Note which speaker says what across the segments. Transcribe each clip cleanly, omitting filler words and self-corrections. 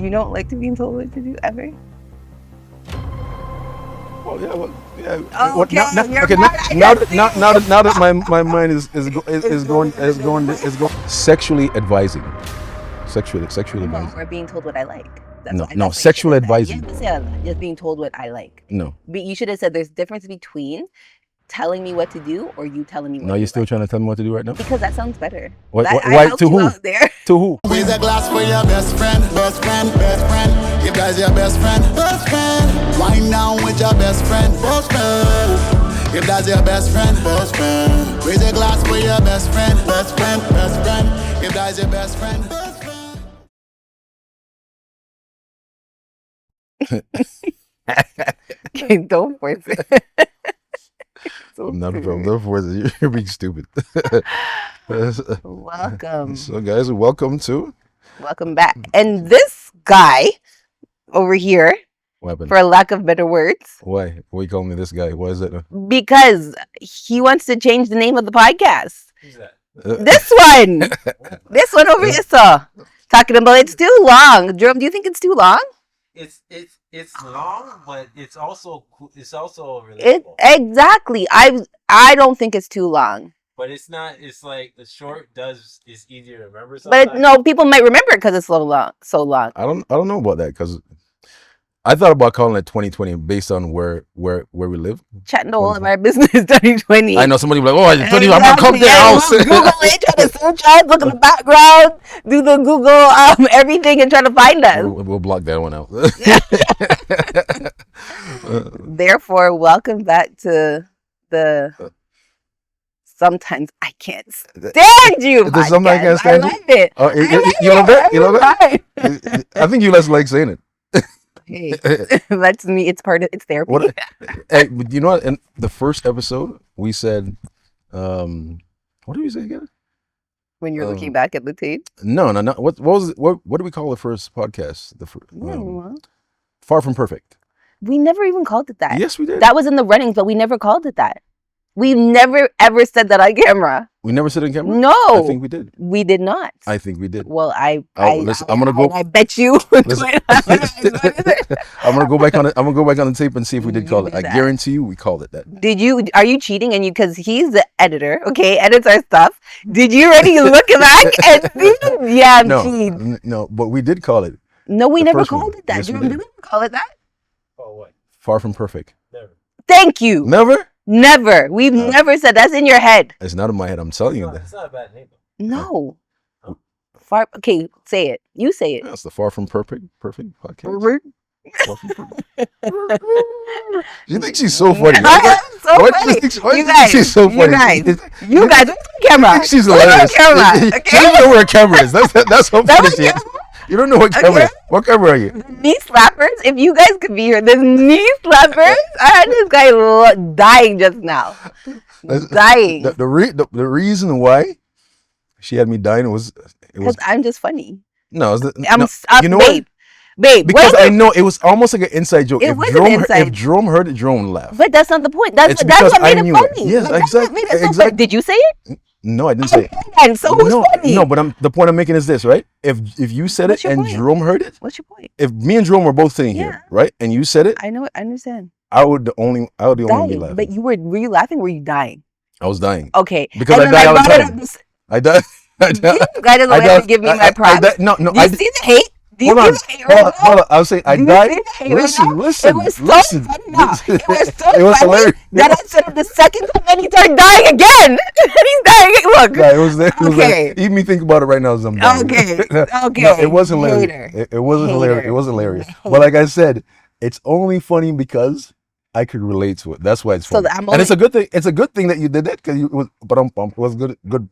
Speaker 1: You don't like to be told what to do ever?
Speaker 2: Well, yeah, yeah.
Speaker 1: Oh, okay.
Speaker 2: Now that my mind is going sexually advising. Sexually advising.
Speaker 1: Or being told what I like.
Speaker 2: No, sexual advising.
Speaker 1: Just being told what I like.
Speaker 2: No.
Speaker 1: But you should have said there's a difference between telling me what to do or you telling me what to do.
Speaker 2: No, you're still trying to tell me what to do right now?
Speaker 1: Because that sounds better.
Speaker 2: Why?
Speaker 1: To who?
Speaker 2: To who?
Speaker 3: Raise a glass for your best friend. If that's your best friend. Wind down with your best friend. If that's your best friend. Raise a glass for your best friend. If that's your best friend.
Speaker 1: Okay, don't force it.
Speaker 2: I'm not forcing it. You're being stupid.
Speaker 1: Welcome.
Speaker 2: So, guys, welcome
Speaker 1: back. And this guy over here, for a lack of better words.
Speaker 2: Why? Why you calling me this guy? Why is it?
Speaker 1: Because he wants to change the name of the podcast.
Speaker 4: Who's that?
Speaker 1: This one. This one over here, sir. Talking about it's too long. Jerome, do you think it's too long?
Speaker 4: It's long, but it's also relatable.
Speaker 1: Exactly. I don't think it's too long.
Speaker 4: But it's not. It's like the short is easier to remember. Sometimes.
Speaker 1: But no, people might remember it because it's so long.
Speaker 2: I don't know about that because I thought about calling it 2020 based on where we live.
Speaker 1: Chatting all of our business 2020.
Speaker 2: I know somebody will be like, oh, 20, I'm gonna come to your house.
Speaker 1: Google it, try to search us, look in the background, do the Google everything, and try to find us.
Speaker 2: We'll block that one out.
Speaker 1: Therefore, welcome back to the Sometimes I Can't Stand You podcast.
Speaker 2: Sometimes I Can't Stand You?
Speaker 1: I love it.
Speaker 2: Oh, you love that? You love that? I think you less like saying it.
Speaker 1: Hey, that's me. It's therapy.
Speaker 2: Hey, you know what? In the first episode, we said, what did we say again?
Speaker 1: When you're looking back at the tape?
Speaker 2: No. What did we call the first podcast? Far From Perfect.
Speaker 1: We never even called it that.
Speaker 2: Yes, we did.
Speaker 1: That was in the runnings, but we never called it that. We never ever said that on camera.
Speaker 2: We never said it on camera?
Speaker 1: No.
Speaker 2: I think we did.
Speaker 1: We did not.
Speaker 2: I think we did.
Speaker 1: Well,
Speaker 2: I'm gonna go.
Speaker 1: I bet you.
Speaker 2: I'm gonna go back on it. I'm gonna go back on the tape and see if we did call it. I guarantee you, we called it that.
Speaker 1: Did you? Are you cheating? And because he's the editor, okay, edits our stuff. Did you already look back and see? Yeah,
Speaker 2: no, but we did call it.
Speaker 1: No, we never called it that. Yes, did we ever call it that?
Speaker 4: Oh, what?
Speaker 2: Far From Perfect.
Speaker 4: Never.
Speaker 1: Thank you.
Speaker 2: Never.
Speaker 1: Never. We've never said that's in your head.
Speaker 2: It's not in my head. I'm telling you that.
Speaker 4: It's not a bad name.
Speaker 1: No. Far. Okay, say it. You say it.
Speaker 2: That's the Far From Perfect podcast. You think she's so funny?
Speaker 1: I am so funny. You guys, she's so funny. You guys, look at the camera.
Speaker 2: She's hilarious.
Speaker 1: Camera. Okay?
Speaker 2: She doesn't know where a camera is. That's how funny she is. You don't know what camera is. What camera are you?
Speaker 1: The knee slappers. If you guys could be here, there's knee slappers. I had this guy dying just now. Dying.
Speaker 2: The reason why she had me dying was
Speaker 1: because I'm just funny.
Speaker 2: No,
Speaker 1: you know what? Babe,
Speaker 2: because I know it was almost like an inside joke.
Speaker 1: If
Speaker 2: Jerome heard it, Jerome laughed.
Speaker 1: But that's not the point. That's what made it funny.
Speaker 2: Yes, exactly.
Speaker 1: Did you say it?
Speaker 2: No, I didn't say it.
Speaker 1: And so who's funny?
Speaker 2: No, but the point I'm making is this, right? If you said it and Jerome heard it,
Speaker 1: what's your point?
Speaker 2: If me and Jerome were both sitting here, right, and you said it,
Speaker 1: I know it. I understand.
Speaker 2: I would the only be laughing.
Speaker 1: But were you laughing? Or were you dying?
Speaker 2: I was dying.
Speaker 1: Okay,
Speaker 2: because I die all the time. I die.
Speaker 1: This guy doesn't have to give me my props.
Speaker 2: No.
Speaker 1: Do you see the hate?
Speaker 2: Hold on. I was saying I died. Listen.
Speaker 1: It was so funny. It was so funny that I said it the second time and he started dying again. He's dying. Look.
Speaker 2: Yeah, it was even me think about it right now as I'm dying.
Speaker 1: Okay.
Speaker 2: No, it wasn't hilarious. It wasn't hilarious. It wasn't hilarious. But like I said, it's only funny because I could relate to it. That's why it's funny. And it's a good thing. It's a good thing that you did that because it was good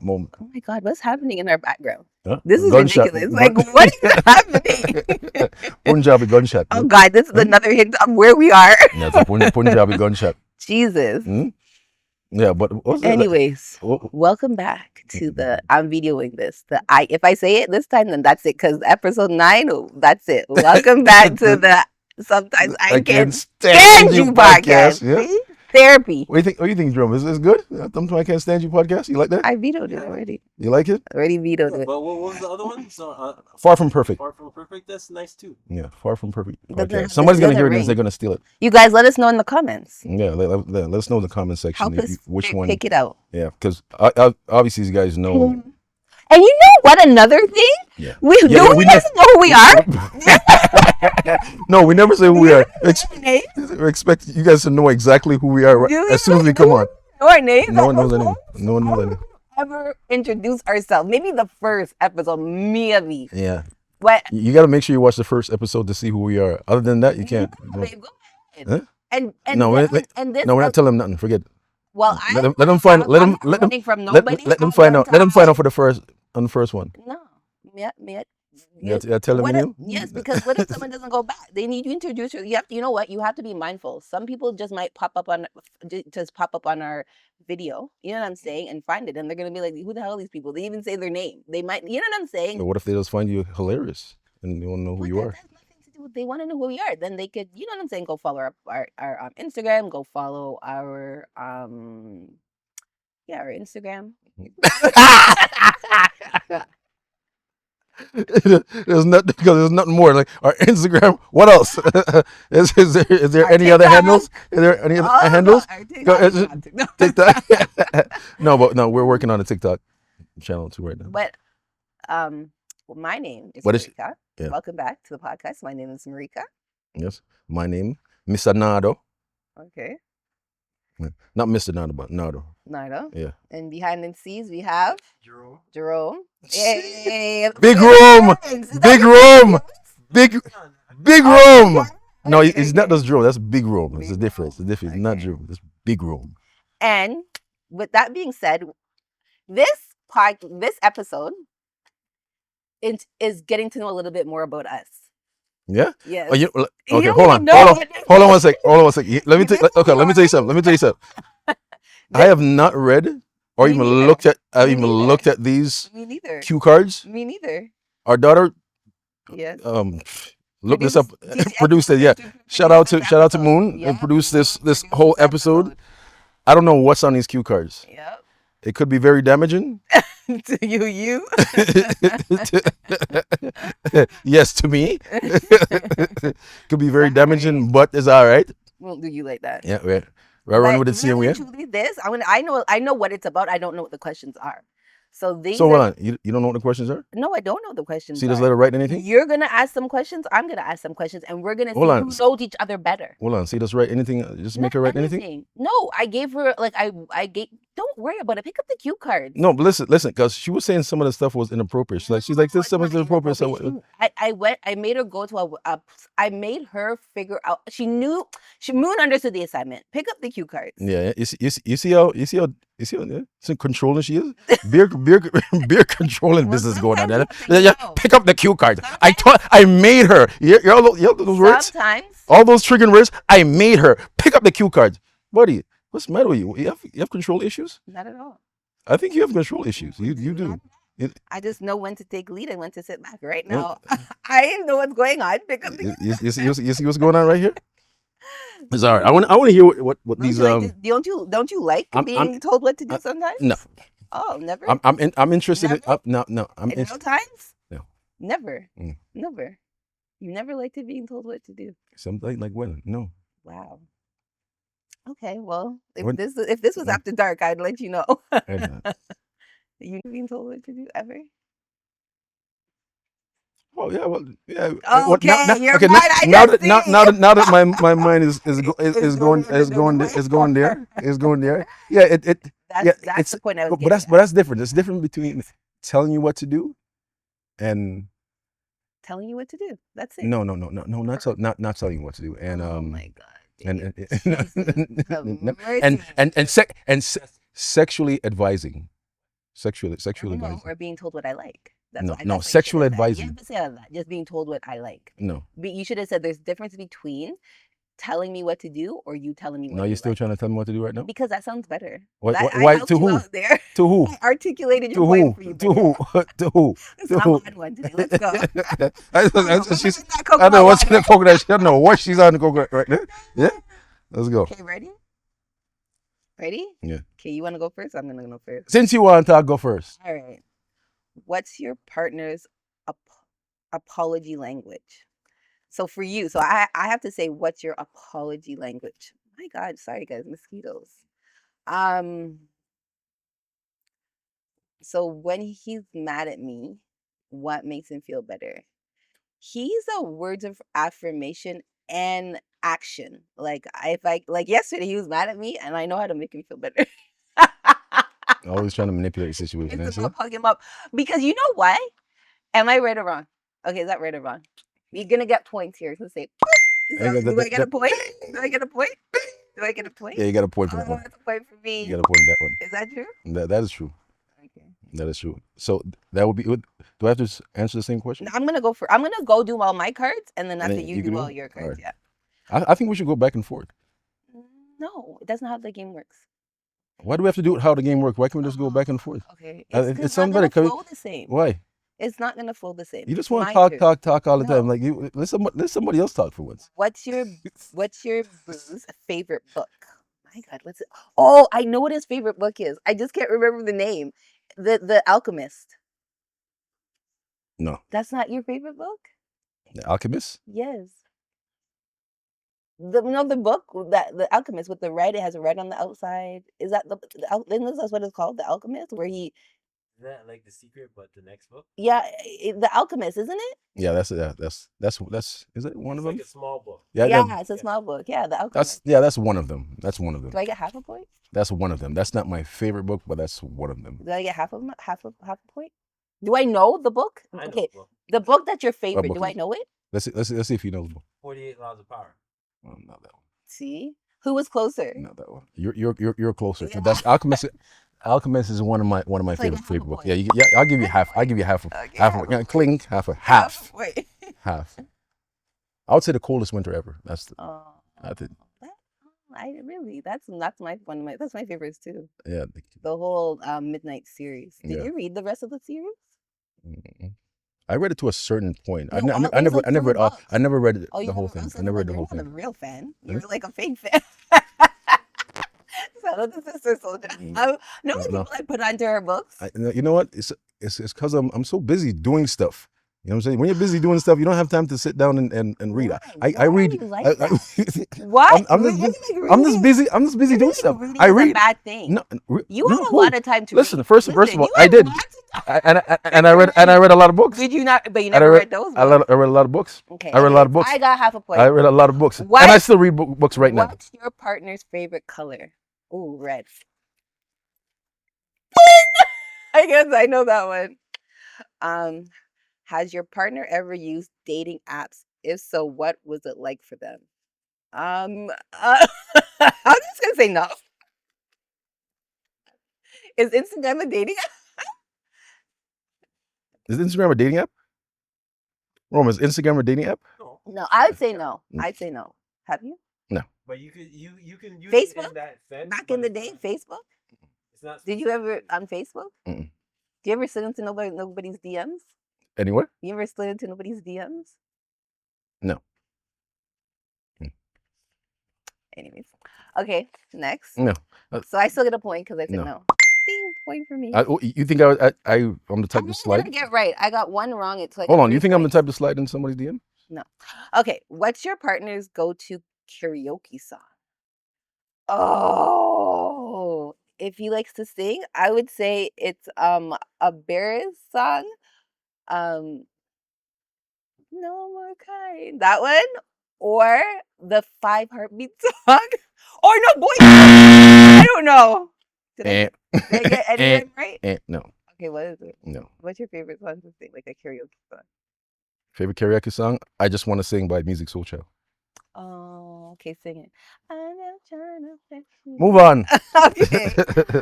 Speaker 2: moment.
Speaker 1: Oh my God, what's happening in our background?
Speaker 2: Huh?
Speaker 1: This is
Speaker 2: gunshot.
Speaker 1: Ridiculous. Like, what is happening?
Speaker 2: Punjabi gunshot.
Speaker 1: Oh God, this is another hint of where we are.
Speaker 2: Yeah, it's a Punjabi gunshot.
Speaker 1: Jesus.
Speaker 2: Yeah, but
Speaker 1: anyways, welcome back to I'm videoing this. If I say it this time, then that's it. Because episode 9, that's it. Welcome back to the Sometimes I Can't Stand You podcast.
Speaker 2: Yeah.
Speaker 1: Therapy.
Speaker 2: What do you think, Jerome? Is this good? Sometimes I Can't Stand You podcast. You like that?
Speaker 1: I vetoed it already.
Speaker 2: You like it?
Speaker 1: Already vetoed it.
Speaker 4: But what was the other one? So,
Speaker 2: Far from perfect.
Speaker 4: Far from perfect. That's nice too.
Speaker 2: Yeah, far from perfect.
Speaker 1: Doesn't-
Speaker 2: Okay. Somebody's gonna hear
Speaker 1: doesn't
Speaker 2: this. They're gonna steal it.
Speaker 1: You guys, let us know in the comments.
Speaker 2: Yeah, let us know in the comment section
Speaker 1: Help us
Speaker 2: which one.
Speaker 1: pick it out.
Speaker 2: Yeah, because obviously you guys know.
Speaker 1: And you know what? Another thing,
Speaker 2: Yeah.
Speaker 1: we guys know who we are.
Speaker 2: No, we never say who we are.
Speaker 1: Name?
Speaker 2: We expect you guys to know exactly who we are as soon as we come on.
Speaker 1: Know our names.
Speaker 2: No one knows anything. No one knows anything.
Speaker 1: Ever introduce ourselves? Maybe the first episode, maybe.
Speaker 2: Yeah.
Speaker 1: But
Speaker 2: You got to make sure you watch the first episode to see who we are. Other than that, you can't.
Speaker 1: No, babe, go ahead.
Speaker 2: Huh?
Speaker 1: And
Speaker 2: No,
Speaker 1: this,
Speaker 2: no, we're not telling them nothing. Forget it.
Speaker 1: Well,
Speaker 2: Let them find. Let them find out. Let them find out for the first on the first one.
Speaker 1: No, yeah.
Speaker 2: You tell them you?
Speaker 1: Yes, because what if someone doesn't go back? They need you to introduce you. You know what? You have to be mindful. Some people just might pop up on our video. You know what I'm saying? And find it, and they're gonna be like, "Who the hell are these people?" They even say their name. They might. You know what I'm saying?
Speaker 2: But what if they just find you hilarious and they want to know who you are?
Speaker 1: That has nothing to do with. They want to know who we are. Then they could. You know what I'm saying? Go follow our Instagram. Go follow our our Instagram.
Speaker 2: There's nothing more like our Instagram. What else? is there any other handles? Is there any other handles? TikTok. No, we're working on a TikTok channel too right now.
Speaker 1: But my name is Marika.
Speaker 2: Yeah.
Speaker 1: Welcome back to the podcast. My name is Marika.
Speaker 2: Yes, my name Mr. Nardo.
Speaker 1: Okay.
Speaker 2: Not Mr. Nardo, but Nardo.
Speaker 1: Nardo.
Speaker 2: Yeah.
Speaker 1: And behind the scenes we have Jerome. Hey,
Speaker 2: Big room. No, it's not just Jerome. That's big room. It's a difference. It's different. It's not Jerome. It's big room.
Speaker 1: And with that being said, this episode is getting to know a little bit more about us.
Speaker 2: Yeah.
Speaker 1: Yes.
Speaker 2: Oh, okay. Hold on one sec. Let me tell you something. I have not read or even looked at. Looked at these cue cards.
Speaker 1: Me neither.
Speaker 2: Our daughter.
Speaker 1: Yes.
Speaker 2: Look this up. Produced it. Yeah. Shout out to Moon. And produced this whole episode. I don't know what's on these cue cards.
Speaker 1: Yep.
Speaker 2: It could be very damaging.
Speaker 1: To you.
Speaker 2: Yes, to me. Could be very damaging, but it's all right.
Speaker 1: Won't do you like that.
Speaker 2: Yeah, right. Right, run with the same way.
Speaker 1: Truly, I know what it's about. I don't know what the questions are. So
Speaker 2: hold on. You don't know what the questions are?
Speaker 1: No, I don't know what the questions.
Speaker 2: So you just let her write anything?
Speaker 1: You're gonna ask some questions. I'm gonna ask some questions, and we're gonna see who knows each other better.
Speaker 2: Hold on. So you just write anything? Just make her write anything?
Speaker 1: No, I gave her I gave. Don't worry about it. Pick up the cue cards.
Speaker 2: No, but listen, because she was saying some of the stuff was inappropriate. She's like this stuff is inappropriate. So
Speaker 1: I made her go to I made her figure out. Moon understood the assignment. Pick up the cue cards.
Speaker 2: Yeah. You see how controlling she is. Beer controlling business going on there. Yeah, pick up the cue cards. I made her. You know those words.
Speaker 1: Sometimes
Speaker 2: all those triggering words. I made her pick up the cue cards, buddy. What's the matter with you? You have control issues?
Speaker 1: Not at all.
Speaker 2: I think you have control issues. You do.
Speaker 1: I just know when to take lead and when to sit back. Right now, I know what's going on. Pick up the.
Speaker 2: You see what's going on right here? It's all right. I want to hear what these
Speaker 1: don't you like being told what to do sometimes?
Speaker 2: No.
Speaker 1: Oh, never.
Speaker 2: I'm interested in no.
Speaker 1: No times.
Speaker 2: No.
Speaker 1: Never. Never. You never liked it being told what to do.
Speaker 2: Something like when? No.
Speaker 1: Wow. Okay, well, if this was after dark, I'd let you know. You being told what to do ever?
Speaker 2: Oh yeah, well yeah.
Speaker 1: Okay, you're
Speaker 2: okay.
Speaker 1: right.
Speaker 2: Now that my mind is going there. Yeah,
Speaker 1: that's the point I was
Speaker 2: getting. But that's different. It's different between telling you what to do and
Speaker 1: telling you what to do. That's it.
Speaker 2: No, not telling you what to do. And
Speaker 1: oh my god.
Speaker 2: And sexually advising. Sexually advising.
Speaker 1: Or being told what I like.
Speaker 2: That's sexual advising.
Speaker 1: You have to say that. Just being told what I like.
Speaker 2: No.
Speaker 1: But you should have said there's a difference between telling me what to do or you telling me what to do.
Speaker 2: No, you're still trying to tell me what to do right now?
Speaker 1: Because that sounds better.
Speaker 2: Why? To who?
Speaker 1: To who? I articulated your point for you.
Speaker 2: To who? To who?
Speaker 1: To who? I'm on one today. Let's go.
Speaker 2: I know what's in the coconut. I don't know what she's on the coconut right now. Yeah? Let's go.
Speaker 1: Okay, ready? Ready?
Speaker 2: Yeah.
Speaker 1: Okay, you want to go first? I'm gonna go first.
Speaker 2: Since you want to, I'll go first.
Speaker 1: All right. What's your partner's apology language? So for you, I have to say, what's your apology language? My God, sorry guys, mosquitoes. So when he's mad at me, what makes him feel better? He's a words of affirmation and action. Like if I like yesterday, he was mad at me, and I know how to make him feel better.
Speaker 2: Always trying to manipulate the situation.
Speaker 1: Hug him up, because you know why? Am I right or wrong? Okay, is that right or wrong? You're gonna get points here. So say, do I get a point? Do I get a point? Do I get a point?
Speaker 2: Yeah, you got a point for that one.
Speaker 1: That's a point for me.
Speaker 2: You got a point for that one.
Speaker 1: Is that true?
Speaker 2: That is true.
Speaker 1: Okay.
Speaker 2: That is true. So that would be. Do I have to answer the same question?
Speaker 1: I'm gonna go do all my cards, and then after you do all your cards. Right. Yeah.
Speaker 2: I think we should go back and forth.
Speaker 1: No, it doesn't know how the game works.
Speaker 2: Why do we have to do how the game works? Why can't we just go back and forth?
Speaker 1: Okay.
Speaker 2: It's not gonna flow
Speaker 1: the same.
Speaker 2: Why?
Speaker 1: It's not gonna flow the same.
Speaker 2: You just want to talk all the time. Like let somebody else talk for once.
Speaker 1: What's your boo's favorite book? My God, what's it? Oh, I know what his favorite book is. I just can't remember the name. The Alchemist.
Speaker 2: No.
Speaker 1: That's not your favorite book?
Speaker 2: The Alchemist?
Speaker 1: Yes. The book that the Alchemist with the red, it has a red on the outside. Is that that's what it's called, The Alchemist, where he.
Speaker 4: Is that like The Secret, but the next book?
Speaker 1: Yeah, The Alchemist, isn't it?
Speaker 2: Yeah, that's is it one of them?
Speaker 4: Like a small book.
Speaker 1: Yeah, it's a small book. Yeah, The Alchemist.
Speaker 2: That's one of them. That's one of them.
Speaker 1: Do I get half a point?
Speaker 2: That's one of them. That's not my favorite book, but that's one of them.
Speaker 1: Do I get half a point? Do I know the book? Okay, the book that's your favorite. Do I know it?
Speaker 2: Let's see if you know the book.
Speaker 4: 48 Laws of Power.
Speaker 2: Well, not that one.
Speaker 1: See, who was closer?
Speaker 2: Not that one. You're closer. Yeah. That's Alchemist. Alchemist is one of my favorite books. Yeah, I'll give you half. I'll give you half. Okay, clink, half.
Speaker 1: Wait.
Speaker 2: Half. I would say The Coldest Winter Ever. That's the.
Speaker 1: I think. That's my favorites too.
Speaker 2: Yeah.
Speaker 1: The whole Midnight series. Did you read the rest of the series?
Speaker 2: Mm-hmm. I read it to a certain point. I never read the whole thing. I never read the whole thing.
Speaker 1: You're a real fan. You're like a fake fan. So the Sister Soldier. No people I put onto her books.
Speaker 2: You know what? It's because I'm so busy doing stuff. You know what I'm saying? When you're busy doing stuff, you don't have time to sit down and read. I read.
Speaker 1: What?
Speaker 2: I'm just busy doing stuff. I read.
Speaker 1: A bad thing.
Speaker 2: No,
Speaker 1: you have a lot of time to
Speaker 2: listen.
Speaker 1: read.
Speaker 2: First of all, I did. And I read a lot of books.
Speaker 1: Did you not? But you never read those books.
Speaker 2: I read a lot of books.
Speaker 1: Okay.
Speaker 2: I read a lot of books.
Speaker 1: I got half a point.
Speaker 2: I read a lot of books. And I still read books right now.
Speaker 1: What's your partner's favorite color? Ooh, red. I guess I know that one. Has your partner ever used dating apps? If so, what was it like for them? I'm just gonna say no. Is Instagram a dating app?
Speaker 2: Is Instagram a dating app? Rome, is Instagram a dating app?
Speaker 1: No, I would say no. I'd say no. Have you?
Speaker 2: No.
Speaker 4: But you can use
Speaker 1: Facebook?
Speaker 4: it in that sense.
Speaker 1: Back in the day, Facebook?
Speaker 4: It's not.
Speaker 1: Did you ever on Facebook?
Speaker 2: Mm-mm.
Speaker 1: Do you ever slid into nobody's DMs?
Speaker 2: Anywhere?
Speaker 1: You ever slid into nobody's DMs?
Speaker 2: No.
Speaker 1: Anyways. Okay, next.
Speaker 2: No.
Speaker 1: So I still get a point because I said no. Ding, point for me.
Speaker 2: You think I'm the type to slide?
Speaker 1: I'm gonna get right. I got one wrong. It's like
Speaker 2: hold on. You think I'm the type to slide in somebody's DM?
Speaker 1: No. Okay. What's your partner's go-to karaoke song? Oh, if he likes to sing, I would say it's a Bears song. No More Crying. That one, or the 5 Heartbeat song, or no boy. I don't know. Did I get any of them right?
Speaker 2: No.
Speaker 1: Okay, what is it?
Speaker 2: No.
Speaker 1: What's your favorite song to sing, like a karaoke song?
Speaker 2: Favorite karaoke song? I Just Want to Sing by Music Soul Child.
Speaker 1: Oh, okay, sing it. I'm trying to fix you.
Speaker 2: Move on.
Speaker 1: Okay,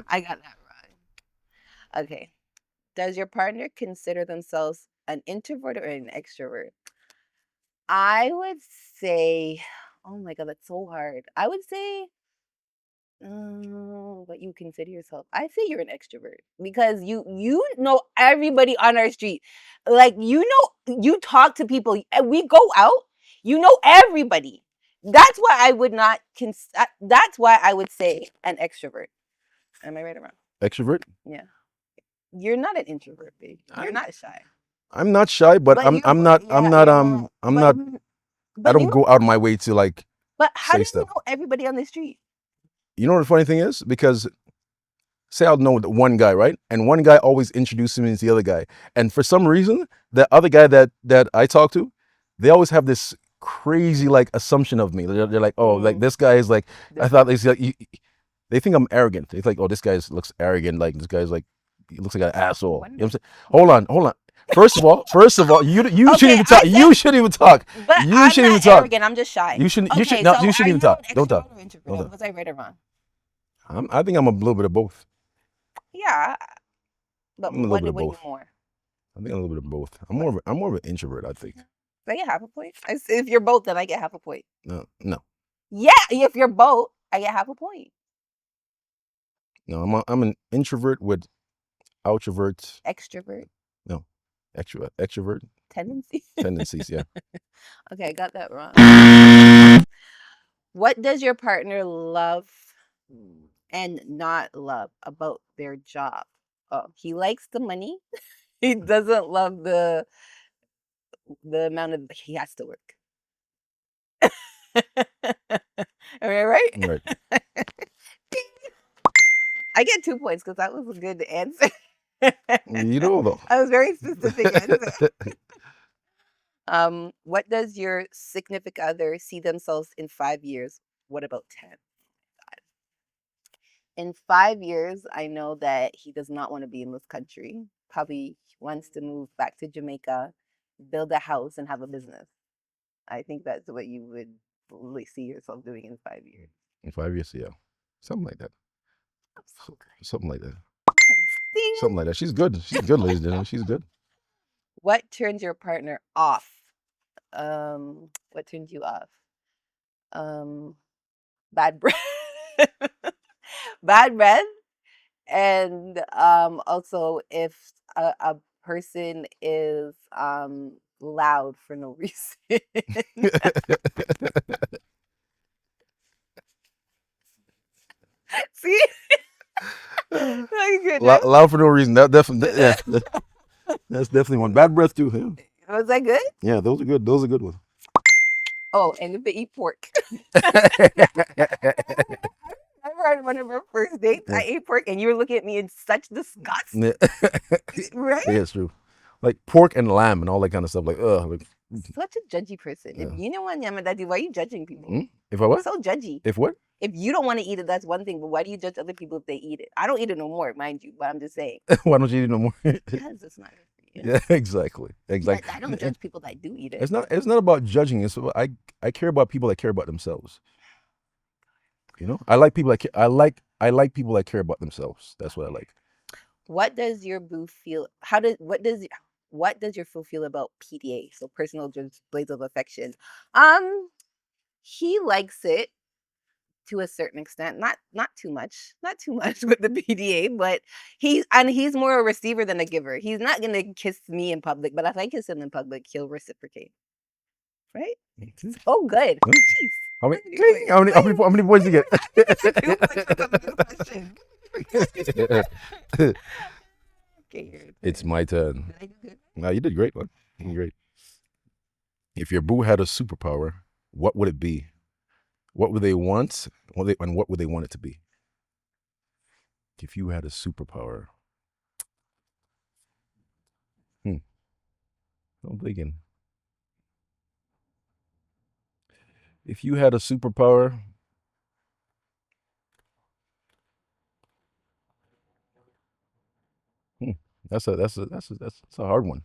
Speaker 1: I got that wrong. Okay, does your partner consider themselves an introvert or an extrovert? I would say, oh my God, that's so hard. I would say, what you consider yourself? I'd say you're an extrovert because you know everybody on our street. Like, you talk to people and we go out, you know everybody. That's why I would not. That's why I would say an extrovert. Am I right or wrong?
Speaker 2: Extrovert?
Speaker 1: Yeah. You're not an introvert, babe. You're not shy.
Speaker 2: I'm not shy, but I'm not I don't go out of my way to like.
Speaker 1: But how do you
Speaker 2: stuff.
Speaker 1: know everybody on the street?
Speaker 2: You know what the funny thing is? Because say I'll know one guy, right? And one guy always introduces me to the other guy. And for some reason, the other guy that I talk to, they always have this crazy like assumption of me. They're like, oh, like this guy is like, I thought they think I'm arrogant. They think, oh, this guy looks arrogant. Like this guy's like, he looks like an asshole. You know what I'm saying? Hold on. First of all, you shouldn't even talk. You shouldn't even talk.
Speaker 1: But
Speaker 2: you
Speaker 1: I'm
Speaker 2: shouldn't
Speaker 1: not
Speaker 2: even talk.
Speaker 1: Arrogant. I'm just shy.
Speaker 2: You shouldn't even talk. Don't talk.
Speaker 1: Was I right or wrong?
Speaker 2: I think I'm a little bit of both.
Speaker 1: Yeah, but
Speaker 2: I'm a little bit of both.
Speaker 1: More?
Speaker 2: I think a little bit of both. I'm more of an introvert, I think.
Speaker 1: I get half a point. If you're both, then I get half a point.
Speaker 2: No.
Speaker 1: Yeah, if you're both, I get half a point.
Speaker 2: No, I'm an introvert with outrovert.
Speaker 1: Extrovert.
Speaker 2: No, extrovert. Tendencies, yeah.
Speaker 1: Okay, I got that wrong. What does your partner love and not love about their job? Oh, he likes the money. He doesn't love the amount of he has to work. Am I right?
Speaker 2: Right.
Speaker 1: I get 2 points because that was a good answer.
Speaker 2: You know, though.
Speaker 1: I was very specific. What does your significant other see themselves in 5 years? What about 10? In 5 years, I know that he does not want to be in this country. Probably wants to move back to Jamaica, build a house, and have a business. I think that's what you would really see yourself doing in 5 years.
Speaker 2: In 5 years, yeah. Something like that.
Speaker 1: So
Speaker 2: something like that. Something like that. She's good. She's good, ladies and gentlemen. She's good.
Speaker 1: What turns your partner off? What turns you off? Bad breath. Bad breath. And also if a person is loud for no reason. See?
Speaker 2: Loud for no reason. That definitely, yeah. That's definitely one. Bad breath too. Yeah.
Speaker 1: Was that good?
Speaker 2: Yeah, those are good. Those are good ones.
Speaker 1: Oh, and if they eat pork. I remember one of our first dates, I ate pork, and you were looking at me in such disgust.
Speaker 2: Yeah.
Speaker 1: Right?
Speaker 2: Yeah, it's true. Like pork and lamb and all that kind of stuff. Like, ugh.
Speaker 1: Such a judgy person. Yeah. If you don't want yamadadi, why are you judging people?
Speaker 2: If I what?
Speaker 1: So judgy.
Speaker 2: If what?
Speaker 1: If you don't want to eat it, that's one thing. But why do you judge other people if they eat it? I don't eat it no more, mind you. But I'm just saying.
Speaker 2: Why don't you eat it no more?
Speaker 1: Because it's not good for you.
Speaker 2: Yeah, exactly.
Speaker 1: But I don't judge people that do eat it.
Speaker 2: It's not about judging. It's about, I care about people that care about themselves. You know, I like people that I like people that care about themselves. That's what I like.
Speaker 1: What does your boo feel? What does your boo feel about PDA? So personal displays of affection. He likes it to a certain extent, not too much with the PDA, but he's more a receiver than a giver. He's not gonna kiss me in public, but if I kiss him in public, he'll reciprocate. Right? Oh, good. Jeez.
Speaker 2: How many points you get? It's my turn. No, you did great, man. You did great. If your boo had a superpower, what would it be? What would they want? And what would they want it to be? If you had a superpower. I'm thinking. If you had a superpower, that's a hard one.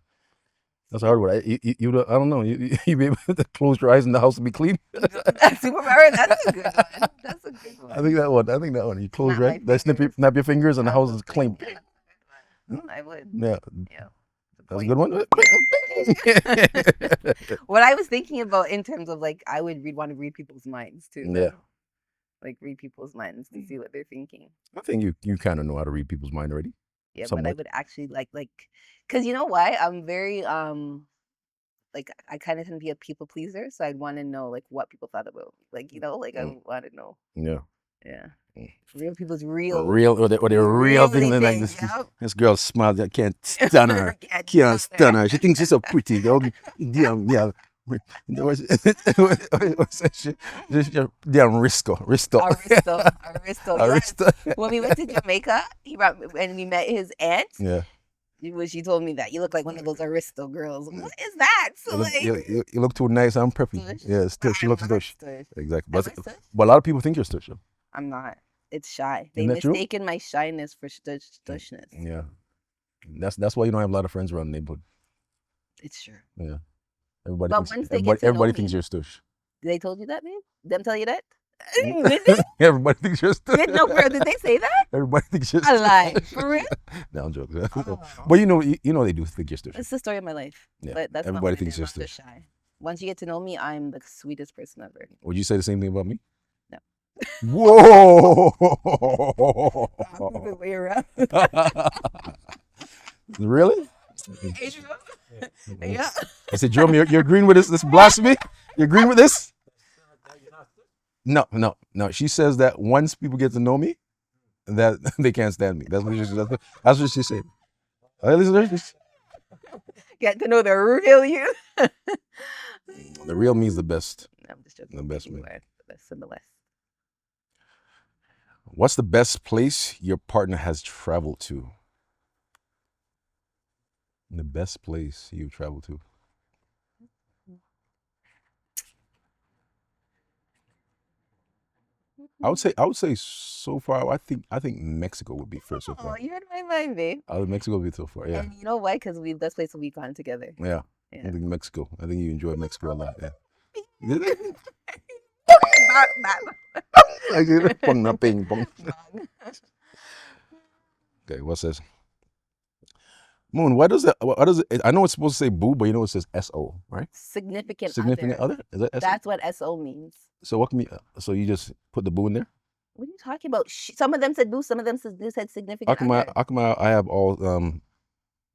Speaker 2: That's a hard one. I don't know. You be able to close your eyes and the house will be clean.
Speaker 1: Superpower. That's a good one. That's a good one.
Speaker 2: I think that one. You close your eyes, snap your fingers, and the house is clean.
Speaker 1: I would.
Speaker 2: Yeah. That's a good one.
Speaker 1: What I was thinking about in terms of like, I would want to read people's minds too.
Speaker 2: Yeah.
Speaker 1: Like read people's minds to see what they're thinking.
Speaker 2: I think you kind of know how to read people's mind already.
Speaker 1: Yeah, somewhat. But I would actually like, cause you know why? I'm very like I kind of tend to be a people pleaser, so I'd want to know like what people thought about me. Like like I want to know.
Speaker 2: Yeah.
Speaker 1: Yeah. Real people's real.
Speaker 2: Or they're real things. Like this girl smiles. I can't stand her. Can't stand her. She thinks she's so pretty. Yeah. What's that shit? Damn Aristo.
Speaker 1: When we went to Jamaica, and we met his aunt.
Speaker 2: Yeah.
Speaker 1: She told me that you look like one of those Aristo girls. What is that? So
Speaker 2: you look too nice and preppy. Yeah, she looks stush. Exactly. But a lot of people think you're stush.
Speaker 1: I'm not. It's shy. They mistaken my shyness for stushness.
Speaker 2: Yeah. That's why you don't have a lot of friends around the neighborhood.
Speaker 1: It's true.
Speaker 2: Yeah. Everybody thinks you're stush.
Speaker 1: They told you that, babe? Them tell you that?
Speaker 2: Everybody thinks you're stush.
Speaker 1: No, bro, did they say that?
Speaker 2: Everybody thinks you're stush.
Speaker 1: I lie. For real?
Speaker 2: No, I'm joking. But you know they do think you're stush.
Speaker 1: It's the story of my life.
Speaker 2: Yeah.
Speaker 1: But that's
Speaker 2: everybody thinks you're stush.
Speaker 1: Shy. Once you get to know me, I'm the sweetest person ever.
Speaker 2: Would you say the same thing about me?
Speaker 1: No.
Speaker 2: Whoa!
Speaker 1: Way around.
Speaker 2: Really?
Speaker 1: Yeah.
Speaker 2: I said, Jerome, you're agreeing with this blasphemy? You agreeing with this? No. She says that once people get to know me, that they can't stand me. That's what she said.
Speaker 1: Get to know the real you.
Speaker 2: The real me is the best.
Speaker 1: I'm just joking.
Speaker 2: The best me.
Speaker 1: The best and the best.
Speaker 2: What's the best place your partner has traveled to? The best place you've traveled to? I would say so far. I think Mexico would be first so far.
Speaker 1: Oh, you're in my mind, babe.
Speaker 2: Mexico would be so far. Yeah.
Speaker 1: And you know why? Because best place we've gone together.
Speaker 2: Yeah. I think Mexico. I think you enjoy Mexico a lot. Yeah. Okay, what's this? Moon, what does it? I know it's supposed to say boo, but you know it says SO, right?
Speaker 1: Significant
Speaker 2: other? Is that SO?
Speaker 1: That's what SO means.
Speaker 2: So what can we? So you just put the boo in there?
Speaker 1: What are you talking about? Some of them said boo, some of them said significant other.
Speaker 2: How come I have all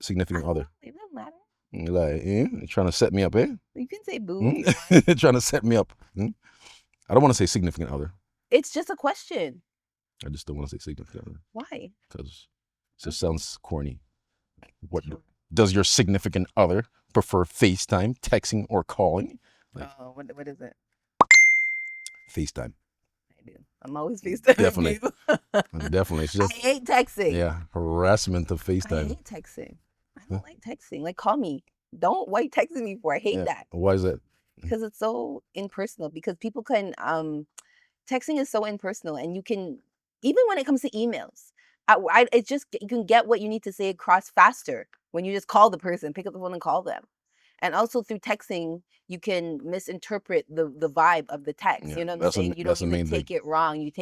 Speaker 2: significant other?
Speaker 1: It doesn't matter.
Speaker 2: Like, you're trying to set me up, eh?
Speaker 1: You can say boo.
Speaker 2: Trying to set me up. I don't want to say significant other.
Speaker 1: It's just a question.
Speaker 2: I just don't want to say significant other.
Speaker 1: Why?
Speaker 2: Because it just sounds corny. What does your significant other prefer? FaceTime, texting, or calling?
Speaker 1: Like, what is it?
Speaker 2: FaceTime.
Speaker 1: I do. I'm always FaceTime.
Speaker 2: Definitely. Definitely.
Speaker 1: I hate texting.
Speaker 2: Yeah, harassment of FaceTime.
Speaker 1: I hate texting. I don't like texting. Like, call me. Don't white texting me for. I hate that.
Speaker 2: Why is that?
Speaker 1: Because it's so impersonal. Because people can texting is so impersonal, and you can, even when it comes to emails, it's just, you can get what you need to say across faster when you just call the person, pick up the phone and call them. And also through texting, you can misinterpret the vibe of the text.
Speaker 2: Yeah,
Speaker 1: you know what I'm saying? You don't even take it wrong. You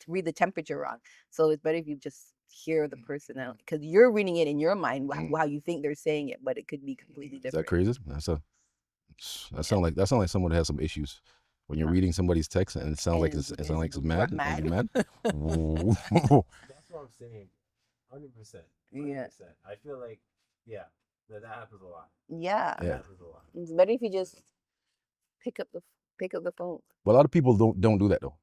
Speaker 1: read the temperature wrong. So it's better if you just hear the person out, because you're reading it in your mind how you think they're saying it, but it could be completely different.
Speaker 2: Is that crazy? That sounds like someone that has some issues. When you're reading somebody's text and it sounds like it's mad.
Speaker 4: Mad. That's what I'm saying. 100%.
Speaker 1: Yeah.
Speaker 4: I feel like, that happens a lot.
Speaker 1: Yeah.
Speaker 4: That happens a lot.
Speaker 1: It's better if you just pick up the phone.
Speaker 2: Well, a lot of people don't do that though.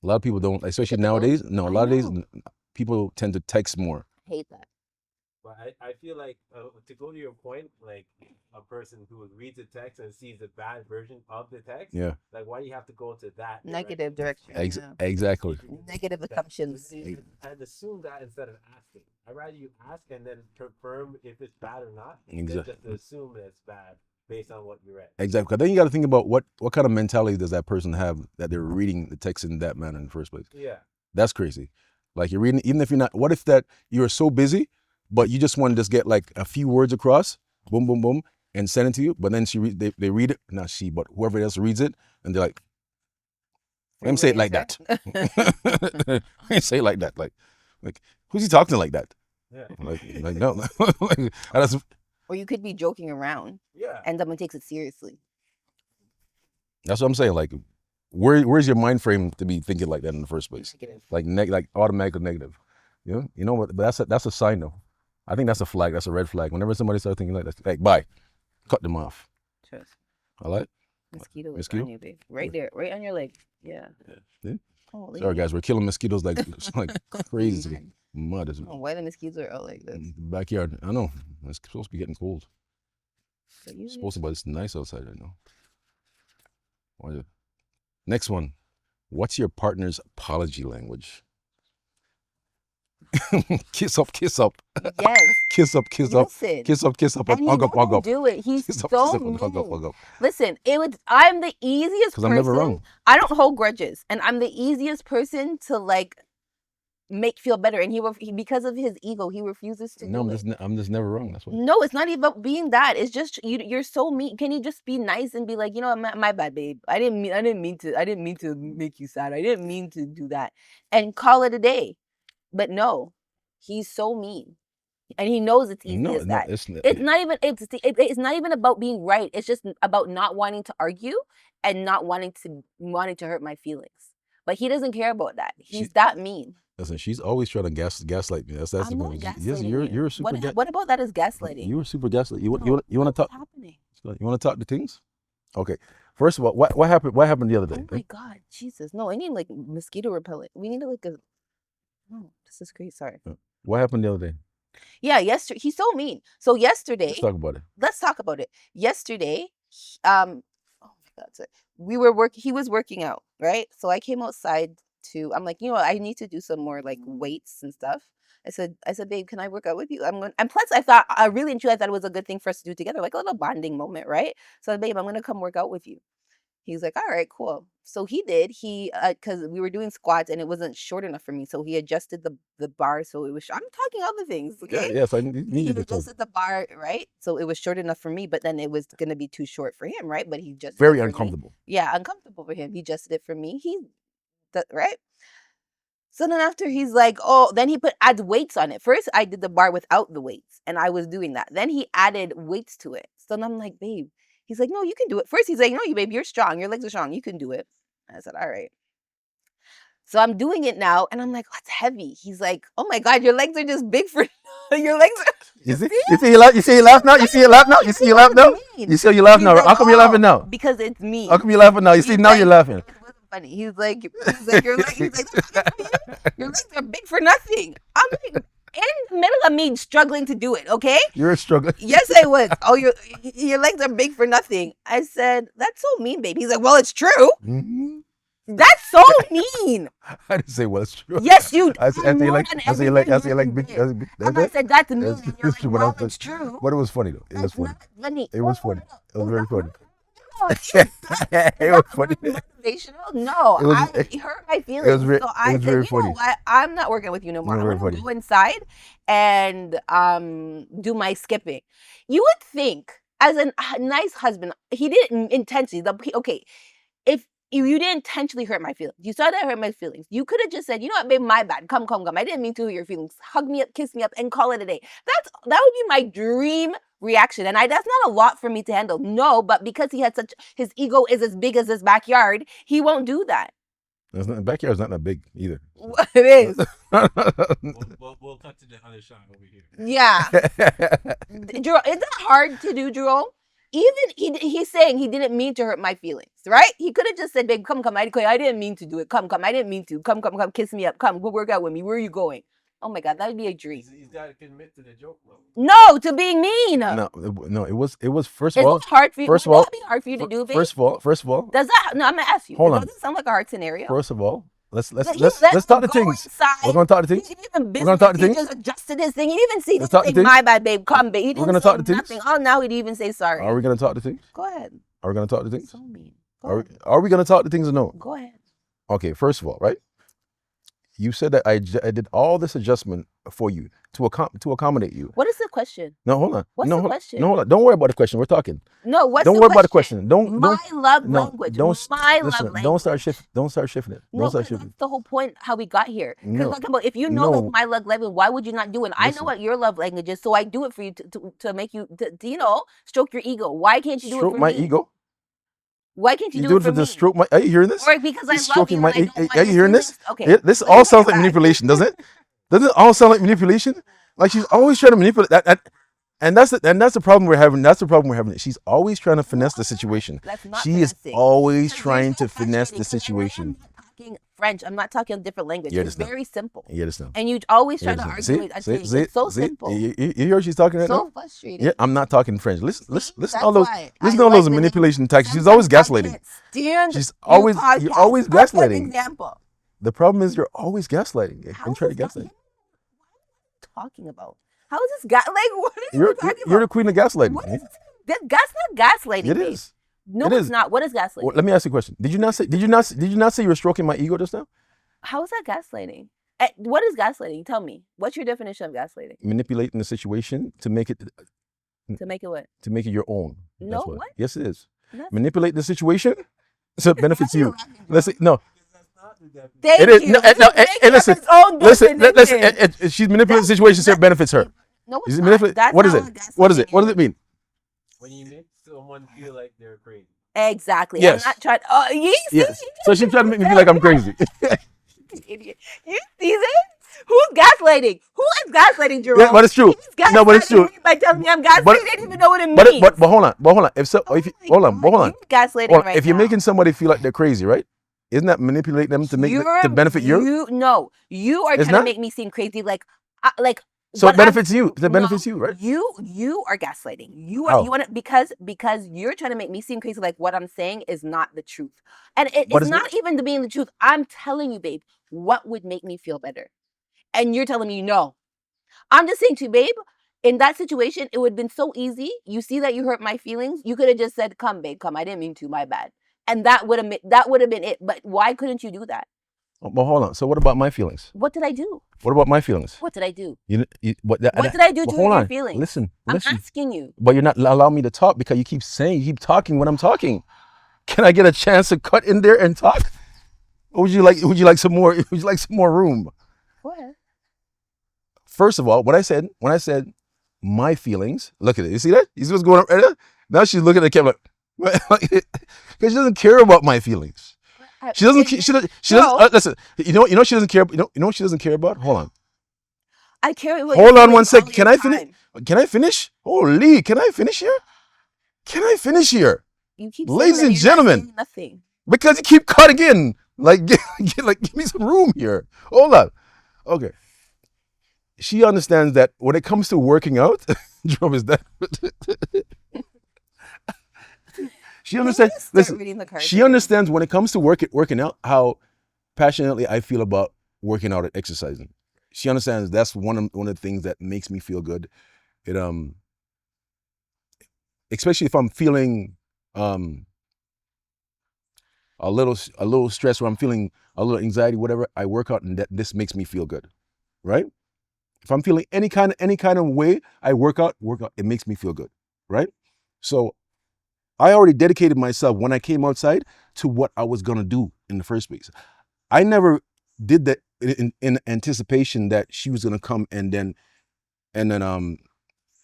Speaker 2: A lot of people don't, especially nowadays. No, a lot of days people tend to text more.
Speaker 1: I hate that.
Speaker 4: But I feel like, to go to your point, like a person who reads the text and sees the bad version of the text, like why do you have to go to that
Speaker 1: negative direction?
Speaker 2: Exactly.
Speaker 1: Negative assumptions.
Speaker 4: And assume that instead of asking. I'd rather you ask and then confirm if it's bad or not,
Speaker 2: exactly.
Speaker 4: Just to assume that it's bad based on what you read.
Speaker 2: Exactly. Then you got to think about what kind of mentality does that person have that they're reading the text in that manner in the first place.
Speaker 4: Yeah. That's
Speaker 2: crazy. Like you're reading, even if you're not, what if that you're so busy, but you just want to just get like a few words across, boom, boom, boom, and send it to you. But then they read it, not she, but whoever else reads it, and they're like, let me say it like that. Let me say it like that. Like, who's he talking to like that?
Speaker 4: Yeah.
Speaker 2: Like no.
Speaker 1: Or you could be joking around.
Speaker 4: Yeah.
Speaker 1: And someone takes it seriously.
Speaker 2: That's what I'm saying. Like, where's your mind frame to be thinking like that in the first place?
Speaker 1: Negative.
Speaker 2: Like automatically negative. You know what? But that's a sign though. I think that's a flag. That's a red flag. Whenever somebody starts thinking like that, like bye. cut them off.
Speaker 1: Trust.
Speaker 2: I like.
Speaker 1: Mosquito on you, babe. Right there, right on your leg. Yeah.
Speaker 2: Sorry, guys, we're killing mosquitoes like crazy. Mud is.
Speaker 1: Why the mosquitoes are out like this?
Speaker 2: Backyard. I know. It's supposed to be getting cold. It's supposed to, but it's nice outside right now. Next one. What's your partner's apology language? Kiss up.
Speaker 1: Yes.
Speaker 2: Kiss up.
Speaker 1: Listen,
Speaker 2: Kiss up. And hug up.
Speaker 1: Do it. He's
Speaker 2: kiss
Speaker 1: so
Speaker 2: up,
Speaker 1: mean.
Speaker 2: hug up.
Speaker 1: Listen, I'm the easiest person.
Speaker 2: I'm never wrong.
Speaker 1: I don't hold grudges, and I'm the easiest person to like make feel better. And he because of his ego, he refuses to do it.
Speaker 2: I'm just never wrong. That's what.
Speaker 1: No, it's not even about being that. It's just you're so mean. Can you just be nice and be like, you know, my bad, babe. I didn't mean to make you sad. I didn't mean to do that, and call it a day. But no, he's so mean, and he knows it's easy as that. It's not even about being right. It's just about not wanting to argue and not wanting to hurt my feelings. But he doesn't care about that. He's that mean.
Speaker 2: Listen, she's always trying to gaslight me. That's
Speaker 1: I'm
Speaker 2: the
Speaker 1: not
Speaker 2: point.
Speaker 1: gaslighting
Speaker 2: Yes, you're a super.
Speaker 1: What about that is gaslighting?
Speaker 2: You were super gaslight. You want to talk?
Speaker 1: What's happening?
Speaker 2: You want to talk to things? Okay. First of all, what happened? What happened the other day?
Speaker 1: Oh my God, Jesus! No, I need like mosquito repellent. We need like a. Oh, this is great. Sorry.
Speaker 2: What happened the other day?
Speaker 1: Yeah, yesterday he's so mean. So yesterday,
Speaker 2: let's talk about it.
Speaker 1: Let's talk about it. Yesterday, oh my God, sorry. He was working out, right? So I came outside I'm like, you know, I need to do some more like weights and stuff. I said, babe, can I work out with you? And plus I thought it was a good thing for us to do together, like a little bonding moment, right? So babe, I'm gonna come work out with you. He's like, all right, cool. So he did. Because we were doing squats and it wasn't short enough for me. So he adjusted the bar. So it was, I'm talking other things. Okay?
Speaker 2: Yes, I need you to
Speaker 1: adjusted the bar, right? So it was short enough for me, but then it was going to be too short for him, right? But he just.
Speaker 2: Very uncomfortable.
Speaker 1: Yeah, uncomfortable for him. He adjusted it for me. Right? So then after he's like, then he adds weights on it. First, I did the bar without the weights and I was doing that. Then he added weights to it. So then I'm like, babe. He's like, no, you can do it. First, he's like, no, you babe, you're strong. Your legs are strong. You can do it. I said, all right. So I'm doing it now, and I'm like, oh, it's heavy. He's like, oh my God, your legs are just big for your legs.
Speaker 2: You see you laugh now. You see you laugh now. You see you laugh now. You see you laugh now. How come you're laughing now?
Speaker 1: Because it's me.
Speaker 2: How come you're laughing now? You see now you're laughing.
Speaker 1: It wasn't funny. He's like your legs are big for nothing. I'm like, in the middle of me struggling to do it, okay?
Speaker 2: You're struggling.
Speaker 1: Yes, I was. Oh, your legs are big for nothing. I said, that's so mean, baby. He's like, well, it's true.
Speaker 2: Mm-hmm.
Speaker 1: That's so mean.
Speaker 2: I didn't say, well, it's true.
Speaker 1: Yes, you.
Speaker 2: I said big.
Speaker 1: I said that's mean. And you're like, well, it's true.
Speaker 2: But it was funny though. It was funny. It was funny. It was very funny. It was funny.
Speaker 1: Motivational? No, it hurt my feelings. So I said,
Speaker 2: very
Speaker 1: you
Speaker 2: funny.
Speaker 1: know what? I'm not working with you no more. I'm gonna go inside and do my skipping. You would think, as a nice husband, he didn't intentionally. Okay, if you didn't intentionally hurt my feelings, you saw that hurt my feelings. You could have just said, you know what, babe, my bad. Come. I didn't mean to hurt your feelings. Hug me up, kiss me up, and call it a day. That would be my dream reaction, and that's not a lot for me to handle. No, but because his ego is as big as his backyard, he won't do that.
Speaker 2: Backyard's not that big either.
Speaker 1: It is.
Speaker 4: We'll cut to the other side over here.
Speaker 1: Yeah. Jerome, is that hard to do, Jerome? Even he's saying he didn't mean to hurt my feelings, right? He could have just said, babe, come. I didn't mean to do it. Come. I didn't mean to. Come. Kiss me up. Come. Go work out with me. Where are you going? Oh my God, that would be a dream.
Speaker 4: He's got to commit to the joke, though.
Speaker 1: No, to being mean.
Speaker 2: No, it was first of all.
Speaker 1: It's hard for you.
Speaker 2: First of all,
Speaker 1: be hard for you to do, babe?
Speaker 2: First of all.
Speaker 1: Does that? No, I'm gonna ask you.
Speaker 2: Hold on.
Speaker 1: Does it sound like a hard scenario?
Speaker 2: First of all, let's talk to things. We're gonna talk to things. We're gonna talk to things.
Speaker 1: He just adjusted his thing. He didn't even say, my bad, babe. Come, babe.
Speaker 2: We're gonna talk to things.
Speaker 1: Oh, now he'd even say sorry.
Speaker 2: Are we gonna talk to things?
Speaker 1: Go ahead.
Speaker 2: Are we gonna talk to things?
Speaker 1: So mean.
Speaker 2: Are we gonna talk to things or no?
Speaker 1: Go ahead.
Speaker 2: Okay. First of all, right? You said that I did all this adjustment for you to accommodate you.
Speaker 1: What is the question?
Speaker 2: No, hold on.
Speaker 1: What's the question?
Speaker 2: No, hold on. Don't worry about the question. We're talking.
Speaker 1: No, what's
Speaker 2: don't
Speaker 1: the
Speaker 2: worry
Speaker 1: question?
Speaker 2: about the question.
Speaker 1: Language. Love language.
Speaker 2: Don't start shifting it.
Speaker 1: That's the whole point how we got here. Because if you know like my love language, why would you not do it? I know what your love language is, so I do it for you to make you to stroke your ego. Why can't you do it for me?
Speaker 2: Stroke my ego?
Speaker 1: Why can't you do it for me?
Speaker 2: Stroke my? Are you hearing this?
Speaker 1: Or because I love you.
Speaker 2: Are you hearing this? Okay. This all sounds like manipulation, doesn't it? Doesn't it all sound like manipulation? Like she's always trying to manipulate that. And that's the problem we're having. That's the problem we're having. She's always trying to finesse the situation. She is always trying to finesse the situation.
Speaker 1: I'm not talking French. I'm not talking a different language. It's very simple.
Speaker 2: Yeah, this now.
Speaker 1: And you always try to argue it. It's so simple.
Speaker 2: You hear what she's talking right now?
Speaker 1: So frustrating.
Speaker 2: Yeah, I'm not talking French. Listen to all those manipulation tactics. She's always gaslighting. She's always you're always gaslighting.
Speaker 1: Example.
Speaker 2: The problem is you're always gaslighting. And try to gaslight.
Speaker 1: What are you talking about? How is this what are you talking about?
Speaker 2: You're the queen of gaslighting.
Speaker 1: That's not gaslighting.
Speaker 2: It is.
Speaker 1: No, it's not. What is gaslighting?
Speaker 2: Well, let me ask you a question. Did you not say you were stroking my ego just now?
Speaker 1: How is that gaslighting? What is gaslighting? Tell me. What's your definition of gaslighting?
Speaker 2: Manipulating the situation to make it.
Speaker 1: To make it what?
Speaker 2: To make it your own.
Speaker 1: No, what?
Speaker 2: Yes, it is. Manipulate the situation so it benefits you. Let's see. No.
Speaker 1: Thank
Speaker 2: it is.
Speaker 1: you.
Speaker 2: Listen. She's manipulating the situation so it benefits her.
Speaker 1: No, it's not.
Speaker 2: What is it? What is it? What does it mean?
Speaker 4: When you make someone feel like they're crazy.
Speaker 1: Exactly.
Speaker 2: Yes.
Speaker 1: I'm not trying.
Speaker 2: Yes. So she's trying to make me feel like I'm crazy.
Speaker 1: Idiot. You see this? Who's gaslighting? Who is gaslighting, Jerome?
Speaker 2: Yeah, but it's true. No, but it's true.
Speaker 1: By telling me I'm gaslighting, I didn't even know what it means.
Speaker 2: But hold on. Hold on. Hold on.
Speaker 1: Gaslighting right
Speaker 2: if you're making somebody feel like they're crazy, right? Isn't that manipulate them to benefit you?
Speaker 1: No, you are trying to make me seem crazy.
Speaker 2: So it benefits you. It benefits you, right?
Speaker 1: You are gaslighting. You want it because you're trying to make me seem crazy. Like what I'm saying is not the truth, and it's not even being the truth. I'm telling you, babe, what would make me feel better, and you're telling me no. I'm just saying to you, babe. In that situation, it would have been so easy. You see that you hurt my feelings. You could have just said, "Come, babe, come. I didn't mean to. My bad." And that would have been it. But why couldn't you do that?
Speaker 2: Well, hold on. So what about my feelings?
Speaker 1: What did I do?
Speaker 2: What about my feelings?
Speaker 1: What did I do?
Speaker 2: What
Speaker 1: did I do to hurt your feelings?
Speaker 2: Listen.
Speaker 1: I'm asking you.
Speaker 2: But you're not allowing me to talk because you keep talking when I'm talking. Can I get a chance to cut in there and talk? Or would you like some more? Would you like some more room?
Speaker 1: What?
Speaker 2: First of all, when I said my feelings, look at it. You see that? You see what's going on right there? Now she's looking at the camera because she doesn't care about my feelings. She doesn't. She doesn't. Listen. You know what she doesn't care. You know what she doesn't care about. Hold on.
Speaker 1: I care.
Speaker 2: Hold on one second. Can I finish? Can I finish? Holy! Can I finish here? Can I finish here?
Speaker 1: You keep
Speaker 2: ladies and gentlemen.
Speaker 1: Nothing.
Speaker 2: Because you keep cutting in. Give me some room here. Hold on. Okay. She understands that when it comes to working out, Jerome is that. She understands. Listen, she understands when it comes to working out how passionately I feel about working out and exercising. She understands that's one of the things that makes me feel good. It especially if I'm feeling a little stress or I'm feeling a little anxiety, whatever. I work out and this makes me feel good, right? If I'm feeling any kind of way, I work out. It makes me feel good, right? So I already dedicated myself when I came outside to what I was gonna do in the first place. I never did that in anticipation that she was gonna come and then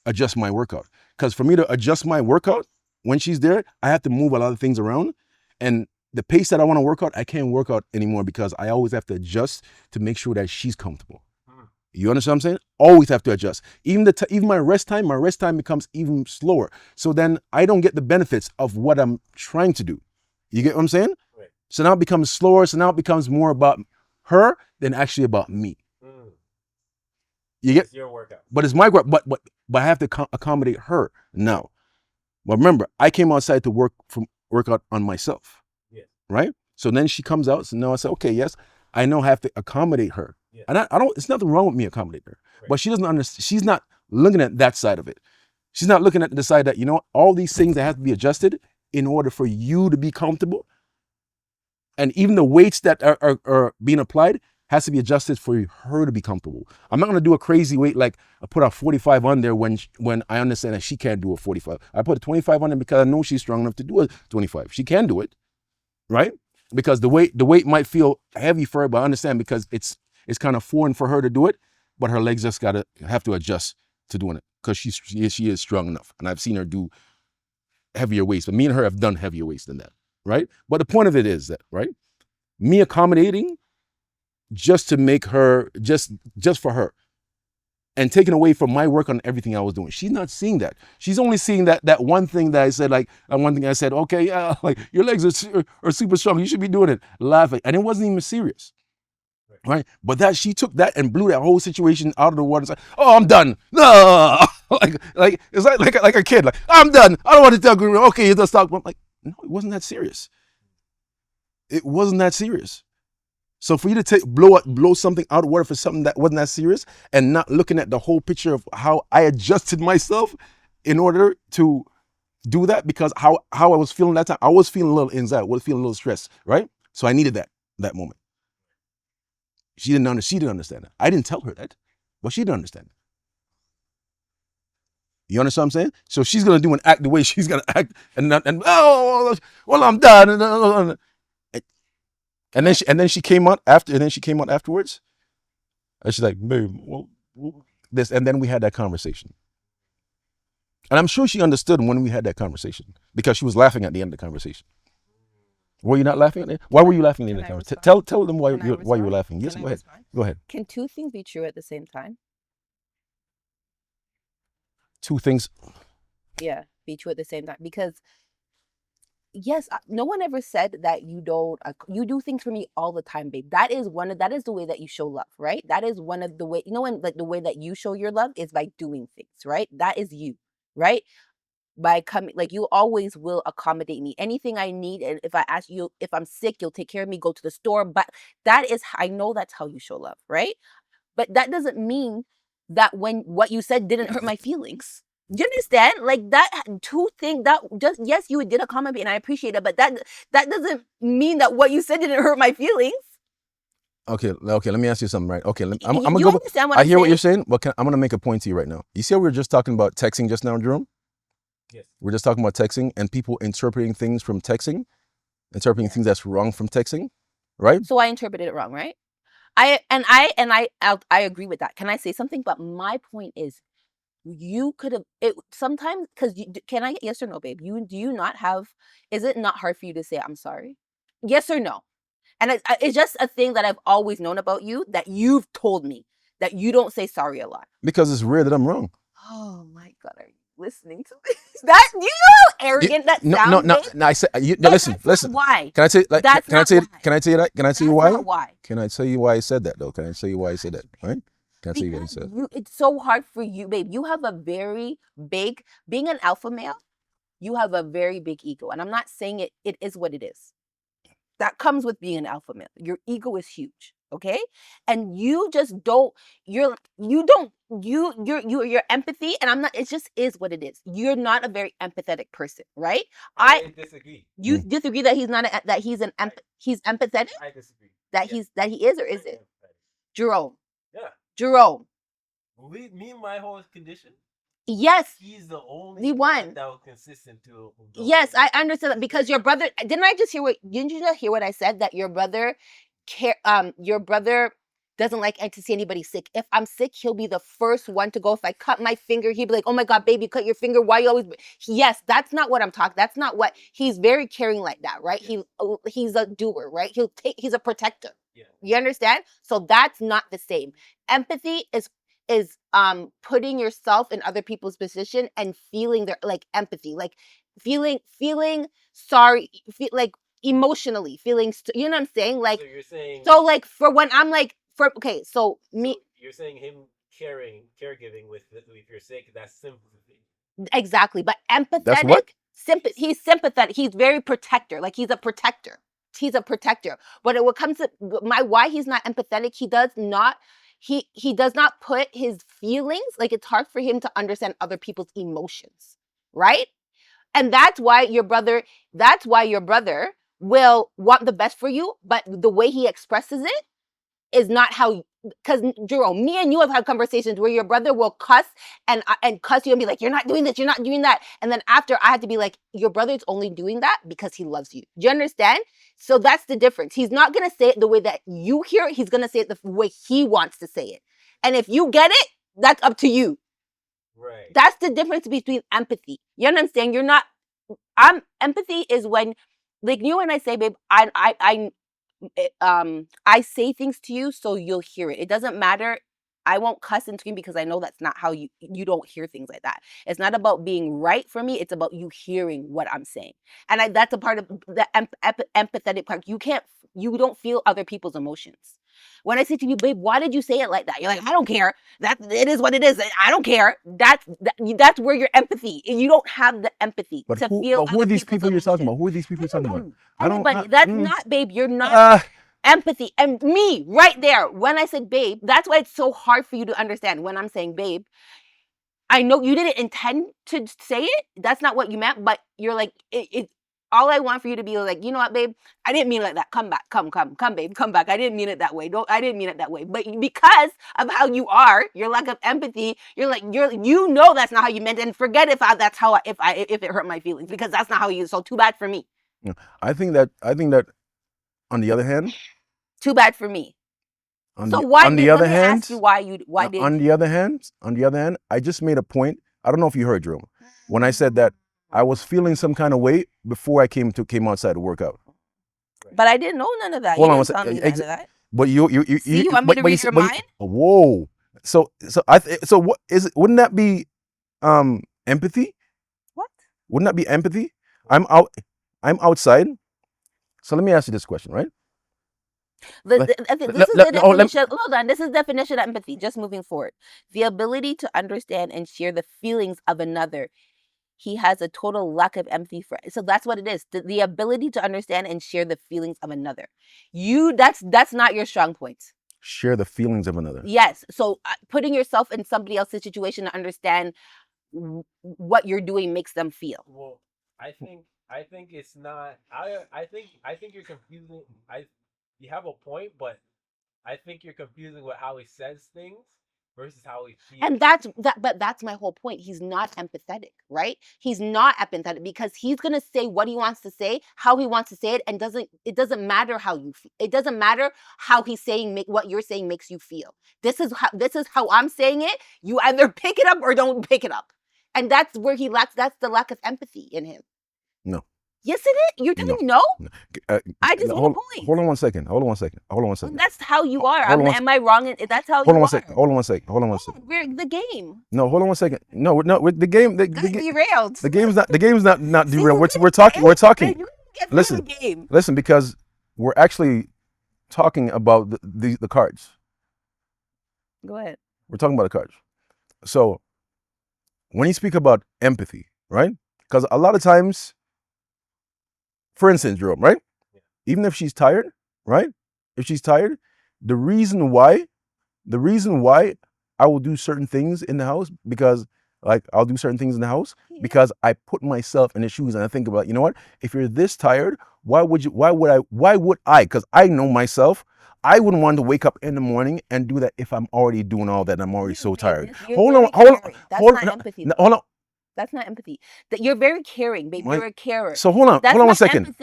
Speaker 2: adjust my workout. Because for me to adjust my workout when she's there, I have to move a lot of things around, and the pace that I want to work out, I can't work out anymore because I always have to adjust to make sure that she's comfortable. You understand what I'm saying? Always have to adjust. Even my rest time becomes even slower. So then I don't get the benefits of what I'm trying to do. You get what I'm saying? Right. So now it becomes slower. So now it becomes more about her than actually about me. You get? It's your workout. But it's my work. But I have to accommodate her now. But remember, I came outside to work out on myself. Yeah. Right? So then she comes out. So now I say, okay, yes, I now have to accommodate her. Yeah. And I don't, it's nothing wrong with me accommodating her, right. But she doesn't understand. She's not looking at that side of it. She's not looking at the side that, all these things that have to be adjusted in order for you to be comfortable. And even the weights that are being applied has to be adjusted for her to be comfortable. I'm not going to do a crazy weight like I put a 45 on there when I understand that she can't do a 45. I put a 25 on there because I know she's strong enough to do a 25. She can do it, right? Because the weight might feel heavy for her, but I understand because it's kind of foreign for her to do it, but her legs just have to adjust to doing it because she is strong enough. And I've seen her do heavier weights, but me and her have done heavier weights than that, right? But the point of it is that, right? Me accommodating just to make her, just for her, and taken away from my work on everything I was doing. She's not seeing that. She's only seeing that one thing that I said, like one thing I said, okay, yeah, like your legs are super strong. You should be doing it. Laughing. And it wasn't even serious. Right? But that she took that and blew that whole situation out of the water and said, oh, I'm done. No. like it's like a kid, like, I'm done. I don't want to talk. Okay, you just talk. I'm like, no, it wasn't that serious. It wasn't that serious. So for you to blow something out of water for something that wasn't that serious and not looking at the whole picture of how I adjusted myself in order to do that, because how I was feeling that time, I was feeling a little anxiety, I was feeling a little stress, right? So I needed that moment. She didn't understand that. I didn't tell her that, but she didn't understand it. You understand what I'm saying? So she's gonna do an act the way she's gonna act, and oh, well, I'm done. And then she came out afterwards, and she's like, babe, well, this, and then we had that conversation. And I'm sure she understood when we had that conversation, because she was laughing at the end of the conversation. Were you not laughing at it? Why were you laughing in the conversation? Tell them why you were laughing. Yes, go ahead. Go ahead.
Speaker 1: Can two things be true at the same time?
Speaker 2: Two things.
Speaker 1: Yeah, be true at the same time. Because yes, no one ever said that you don't. You do things for me all the time, babe. That is the way that you show love, right? That is one of the way. When like the way that you show your love is by doing things, right? That is you, right? By coming, like, you always will accommodate me. Anything I need, and if I ask you, if I'm sick, you'll take care of me, go to the store. But that is, I know that's how you show love, right? But that doesn't mean that when what you said didn't hurt my feelings. Do you understand? Like, that two things, that just, yes, you did accommodate, and I appreciate it, but that doesn't mean that what you said didn't hurt my feelings.
Speaker 2: Okay. Let me ask you something, right? Okay, I'm gonna go. I hear what you're saying, but I'm gonna make a point to you right now. You see how we were just talking about texting just now, Jerome?
Speaker 4: Yes.
Speaker 2: We're just talking about texting and people interpreting things from texting, interpreting things that's wrong from texting, right?
Speaker 1: So I interpreted it wrong, right? I agree with that. Can I say something? But my point is, you could have it sometimes, because can I get yes or no, babe? Do you not have? Is it not hard for you to say I'm sorry? Yes or no? And it's just a thing that I've always known about you, that you've told me that you don't say sorry a lot.
Speaker 2: Because it's rare that I'm wrong.
Speaker 1: Oh my God, are you listening to this? That, you know how arrogant that sounds?
Speaker 2: No. I said, listen.
Speaker 1: Why?
Speaker 2: Can I say? Like,
Speaker 1: that's
Speaker 2: can I say? Can I tell you that? Can I tell you why?
Speaker 1: Not why?
Speaker 2: Can I tell you why I said that though? Can I tell you why I said that? Right? Can I tell you what I said?
Speaker 1: It's so hard for you, babe. You have a very big, being an alpha male, you have a very big ego. And I'm not saying it is what it is. That comes with being an alpha male. Your ego is huge, okay? And you just don't, your empathy, and I'm not, it just is what it is. You're not a very empathetic person, right?
Speaker 4: I disagree.
Speaker 1: You disagree that he's not he's empathetic?
Speaker 4: I disagree.
Speaker 1: That he is, or is it? Jerome.
Speaker 4: Yeah.
Speaker 1: Jerome.
Speaker 4: Me and my whole condition.
Speaker 1: Yes.
Speaker 4: He's the only
Speaker 1: one
Speaker 4: that was consistent to.
Speaker 1: Yes, I understand that, because your brother, didn't you just hear what I said? That your brother doesn't like to see anybody sick. If I'm sick, he'll be the first one to go. If I cut my finger, he'd be like, oh my God, baby, cut your finger. Why you always? Yes, that's not what I'm talking. That's not what, he's very caring like that, right? Yes. He's a doer, right? He's a protector. Yeah. You understand? So that's not the same. Empathy is putting yourself in other people's position and feeling their, like, empathy, like feeling sorry, like emotionally feeling, you know what I'm saying? Like, so you're saying, so like, for when I'm like, okay, so me, so
Speaker 4: you're saying him caregiving with if you're sick, that's sympathy.
Speaker 1: Exactly. But empathetic, that's what? He's sympathetic, he's very protector, like he's a protector. But when it comes to why he's not empathetic, he does not put his feelings, like, it's hard for him to understand other people's emotions, right? And that's why your brother will want the best for you, but the way he expresses it is not how, because Jerome, me and you have had conversations where your brother will cuss and cuss you and be like, you're not doing this, you're not doing that. And then after, I had to be like, your brother's only doing that because he loves you. Do you understand? So that's the difference. He's not going to say it the way that you hear it. He's going to say it the way he wants to say it. And if you get it, that's up to you. Right. That's the difference between empathy. You understand? Empathy is when, like, you and I say, babe, I say things to you so you'll hear it. It doesn't matter I won't cuss and scream because I know that's not how you don't hear things like that. It's not about being right for me. It's about you hearing what I'm saying. And that's a part of the empathetic part. You don't feel other people's emotions. When I say to you, babe, why did you say it like that? You're like, I don't care. It is what it is. I don't care. That's where your empathy. You don't have the empathy to feel.
Speaker 2: But who are these people you're talking about? Who are these people you're talking about?
Speaker 1: Anybody. That's not, babe. You're not. Empathy. And me right there, when I said babe, that's why it's so hard for you to understand. When I'm saying babe, I know you didn't intend to say it. That's not what you meant, but you're like, all I want for you to be like, you know what, babe? I didn't mean it like that. Come back. Come, babe. Come back. I didn't mean it that way. I didn't mean it that way. But because of how you are, your lack of empathy, you're like, you know that's not how you meant it. And forget if it hurt my feelings, because that's not how you. So too bad for me.
Speaker 2: I think that on the other hand,
Speaker 1: too bad for me.
Speaker 2: On the other hand, I just made a point. I don't know if you heard, Jerome, when I said that I was feeling some kind of way before I came outside to work out.
Speaker 1: But I didn't know none of that.
Speaker 2: Hold on one second. But you
Speaker 1: want me to read your mind?
Speaker 2: Whoa. So what is it? Wouldn't that be empathy?
Speaker 1: What?
Speaker 2: Wouldn't that be empathy? I'm outside. So let me ask you this question, right?
Speaker 1: This is definition of empathy, just moving forward. The ability to understand and share the feelings of another. He has a total lack of empathy for. So that's what it is. The ability to understand and share the feelings of another. That's not your strong point.
Speaker 2: Share the feelings of another.
Speaker 1: Yes. So putting yourself in somebody else's situation to understand what you're doing makes them feel.
Speaker 4: Well, I think it's not. I think you're confusing. You have a point, but I think you're confusing with how he says things versus how he feels.
Speaker 1: And but that's my whole point. He's not empathetic, right? He's not empathetic because he's gonna say what he wants to say, how he wants to say it, and it doesn't matter how you feel. It doesn't matter how he's saying what you're saying makes you feel. This is how I'm saying it. You either pick it up or don't pick it up, and that's where he lacks. That's the lack of empathy in him.
Speaker 2: No.
Speaker 1: Yes, it is. You're telling me no? I just want a point.
Speaker 2: Hold on one second.
Speaker 1: That's how you are. Am I wrong? That's how you are.
Speaker 2: Hold on one second.
Speaker 1: We're the game.
Speaker 2: No, hold on one second. No, the game. The
Speaker 1: derailed.
Speaker 2: The game's not derailed. We're talking. Listen, because we're actually talking about the cards.
Speaker 1: Go ahead.
Speaker 2: We're talking about the cards. So when you speak about empathy, right? Because a lot of times, for instance, Jerome, right? Even if she's tired, right? If she's tired, the reason why I will do certain things in the house, because I'll do certain things in the house because I put myself in the shoes and I think about, you know what? If you're this tired, why would I? Because I know myself. I wouldn't want to wake up in the morning and do that if I'm already doing all that. I'm already so tired. Hold on.
Speaker 1: That's not empathy. That you're very caring, baby. You're a carer.
Speaker 2: So hold on one second.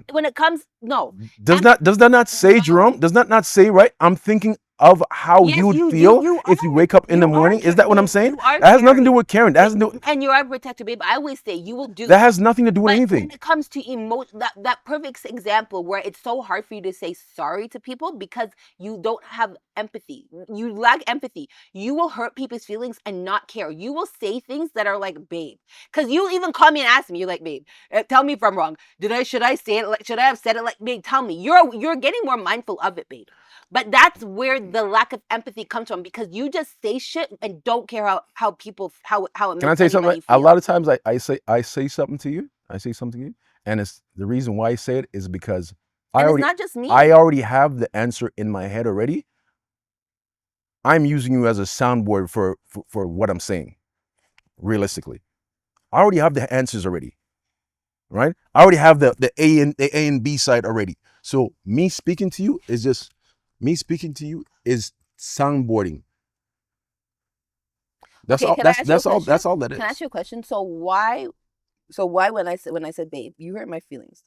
Speaker 2: When it comes,
Speaker 1: no.
Speaker 2: Does that not say, Jerome? Does that not say, right? I'm thinking of how you would feel if you wake up in the morning. Is that what I'm saying? That has nothing to do with caring. That has
Speaker 1: and you are a protector, babe. I always say you will do
Speaker 2: that. Has nothing to do with anything.
Speaker 1: When it comes to emotion, that perfect example where it's so hard for you to say sorry to people because you don't have empathy. You lack empathy. You will hurt people's feelings and not care. You will say things that are like, babe, because you even call me and ask me, you're like, babe, tell me if I'm wrong. Should I say it? Should I have said it like, babe? Tell me. You're getting more mindful of it, babe. But that's where the lack of empathy comes from, because you just say shit and don't care how people how it makes.
Speaker 2: Can I tell you something? A lot of times I say something to you. And it's the reason why I say it is because
Speaker 1: it's not just me.
Speaker 2: I already have the answer in my head already. I'm using you as a soundboard for what I'm saying. Realistically, I already have the answers already. Right? I already have the A and B side already. So me speaking to you is soundboarding. That's all. That's all that is.
Speaker 1: Can I ask you a question? So why when I said babe, you hurt my feelings.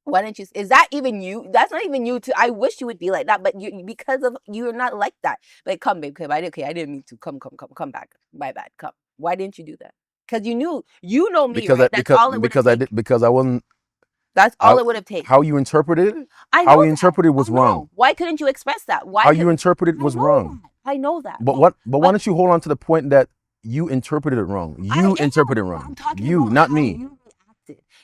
Speaker 1: Why didn't you? Is that even you? That's not even you. I wish you would be like that, but because of you're not like that. Like, come, babe, come. I didn't mean to. Come back. My bad. Come. Why didn't you do that? Because you know me. Because right?
Speaker 2: Because I wasn't.
Speaker 1: That's all it would have taken.
Speaker 2: How you interpreted it? How you interpreted was wrong.
Speaker 1: Why couldn't you express that?
Speaker 2: How you interpreted was wrong.
Speaker 1: I know that.
Speaker 2: But why don't you hold on to the point that you interpreted it wrong? You interpreted it wrong. You, not me.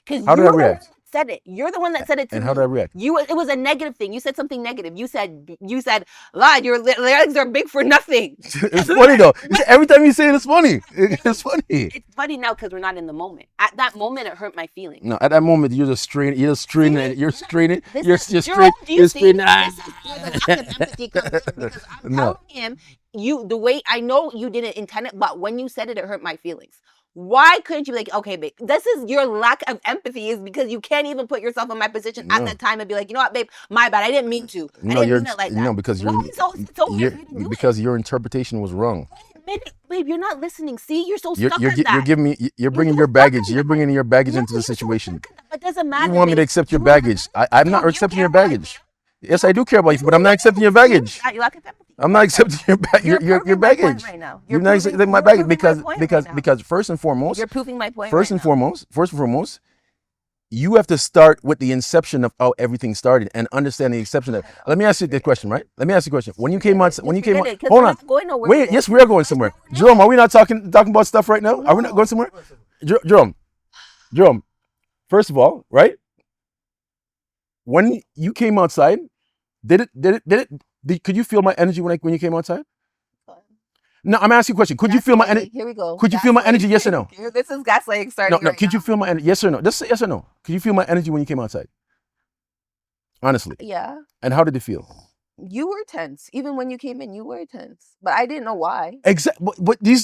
Speaker 1: Because
Speaker 2: how did I react?
Speaker 1: Said it. You're the one that said it to me.
Speaker 2: And how did I react?
Speaker 1: It was a negative thing. You said something negative. You said, Lad, your legs are big for nothing.
Speaker 2: It's funny though. Every time you say it, it's funny. It's funny.
Speaker 1: It's funny now because we're not in the moment. At that moment, it hurt my feelings.
Speaker 2: No, at that moment, you're just straining. You're straining. You're straining.
Speaker 1: You're straining. This is where the lack of empathy comes in, because I'm telling him, the way I know you didn't intend it, but when you said it, it hurt my feelings. Why couldn't you be like, okay, babe, this is your lack of empathy, is because you can't even put yourself in my position at that time and be like, you know what, babe, my bad, I didn't mean to. I didn't mean it like that.
Speaker 2: No, because your interpretation was wrong.
Speaker 1: Babe, you're not listening. See, you're so stuck on that.
Speaker 2: You're bringing your baggage. You're bringing your baggage into the situation.
Speaker 1: It doesn't matter.
Speaker 2: You want me to accept your baggage? I'm not accepting your baggage. Yes, I do care about you, but I'm not accepting your baggage. I'm not accepting your baggage.
Speaker 1: Right now.
Speaker 2: You're not accepting my baggage because first and foremost,
Speaker 1: you're proving my point.
Speaker 2: First and foremost, you have to start with the inception of how everything started and understand the inception of. Let me ask you the question, right? Let me ask you a question. When you came out, hold on. Wait, yes, we are going somewhere. Jerome, are we not talking about stuff right now? Are we not going somewhere? Jerome, first of all, right? When you came outside, could you feel my energy when you came outside? No, I'm asking you a question. Could you feel my energy?
Speaker 1: Here we go.
Speaker 2: Could you feel my energy? Yes or no?
Speaker 1: This is gaslighting starting.
Speaker 2: No. Could you feel my energy? Yes or no? Just say yes or no. Could you feel my energy when you came outside? Honestly.
Speaker 1: Yeah.
Speaker 2: And how did it feel?
Speaker 1: You were tense. Even when you came in, you were tense. But I didn't know why.
Speaker 2: Exactly. But do you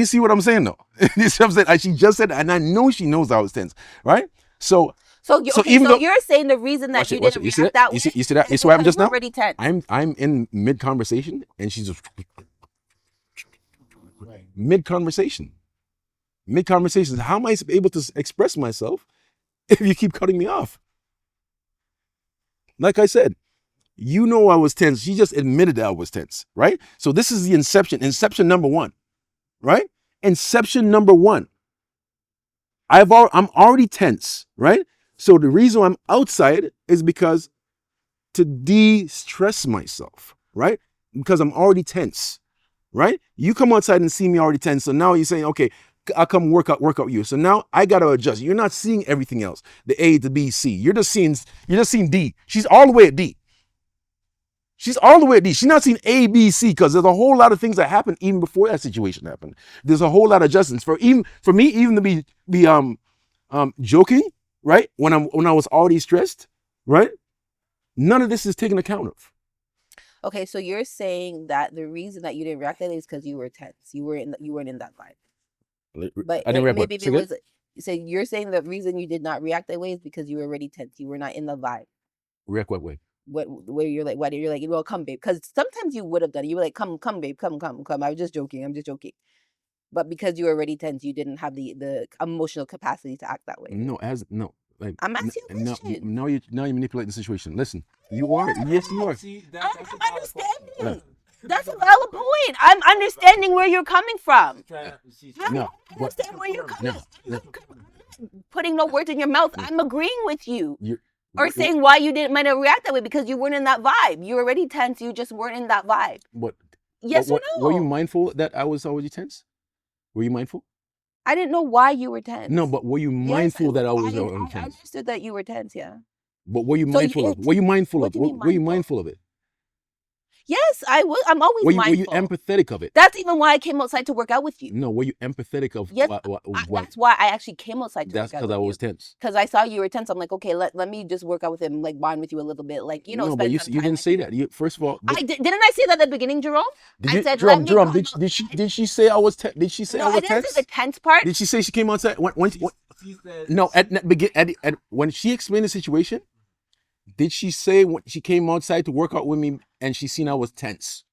Speaker 2: see what I'm saying though? You see what I'm saying? She just said, and I know she knows I was tense, right? So you're saying the reason that you didn't react that way. You see that? You see what happened just now?
Speaker 1: Already tense.
Speaker 2: I'm in mid conversation, and she's just mid conversation. How am I able to express myself if you keep cutting me off? Like I said, you know I was tense. She just admitted that I was tense, right? So this is the inception number one, right? Inception number one. I'm already tense, right? So the reason I'm outside is because to de-stress myself, right? Because I'm already tense, right? You come outside and see me already tense. So now you're saying, okay, I'll come work out you. So now I got to adjust. You're not seeing everything else. The A, the B, C. You're just seeing D. She's all the way at D. She's not seeing A, B, C, because there's a whole lot of things that happened even before that situation happened. There's a whole lot of adjustments for me to be joking, right? When I was already stressed, right? None of this is taken account of.
Speaker 1: Okay, so you're saying that the reason that you didn't react that is because you were tense. You weren't in that vibe.
Speaker 2: But I didn't react.
Speaker 1: Maybe it was. So you're saying the reason you did not react that way is because you were already tense. You were not in the vibe.
Speaker 2: React what way?
Speaker 1: Where you're like, well, come, babe. Because sometimes you would have done it. You were like, come, babe, come. I was just joking. I'm just joking. But because you were already tense, you didn't have the emotional capacity to act that way.
Speaker 2: Like,
Speaker 1: I'm asking you a question.
Speaker 2: Now you manipulate the situation. Listen, you are. Yes, you are.
Speaker 4: See,
Speaker 1: I'm understanding. That's a valid point. I'm understanding where you're coming from. I understand where you're coming from. Putting no words in your mouth. I'm agreeing with you. Or saying why you might have react that way, because you weren't in that vibe. You were already tense. You just weren't in that vibe. Yes or no?
Speaker 2: Were you mindful that I was already tense? Were you mindful?
Speaker 1: I didn't know why you were tense.
Speaker 2: No, but were you mindful that I was tense?
Speaker 1: I understood that you were tense, yeah.
Speaker 2: But were you mindful of? Were you mindful of? Were you mindful of it?
Speaker 1: Yes, I was. I'm always mindful.
Speaker 2: Were you empathetic of it?
Speaker 1: That's even why I came outside to work out with you.
Speaker 2: No, were you empathetic of?
Speaker 1: Yes, that's why I actually came outside to work out with you. That's
Speaker 2: because I was tense.
Speaker 1: Because I saw you were tense. I'm like, okay, let me just work out with him, like bond with you a little bit, like
Speaker 2: No, but you didn't say that. First of all,
Speaker 1: didn't I say that at the beginning, Jerome? I said,
Speaker 2: Jerome, did she say I was tense? Did she say I was tense?
Speaker 1: I didn't say the tense part.
Speaker 2: Did she say she came outside when she explained the situation? Did she say when she came outside to work out with me and she seen I was tense?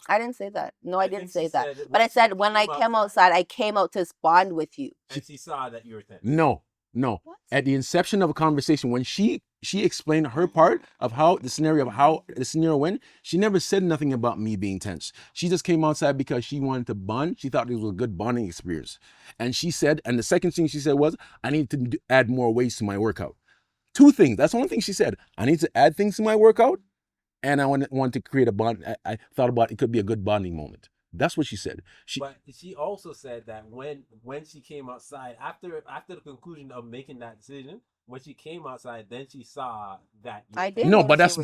Speaker 1: I didn't say that. No, I didn't say that. But I said when I came outside, I came out to bond with you.
Speaker 4: And she saw that you were tense.
Speaker 2: No. What? At the inception of a conversation, when she explained her part of how the scenario went, she never said nothing about me being tense. She just came outside because she wanted to bond. She thought it was a good bonding experience. And the second thing she said was, I need to add more weights to my workout. Two things. That's the only thing she said. I need to add things to my workout. and I wanted to create a bond. I thought about it could be a good bonding moment. That's what she said.
Speaker 4: But she also said that when she came outside after the conclusion of making that decision, when she came outside, then she saw that.
Speaker 1: I did.
Speaker 2: No, but that's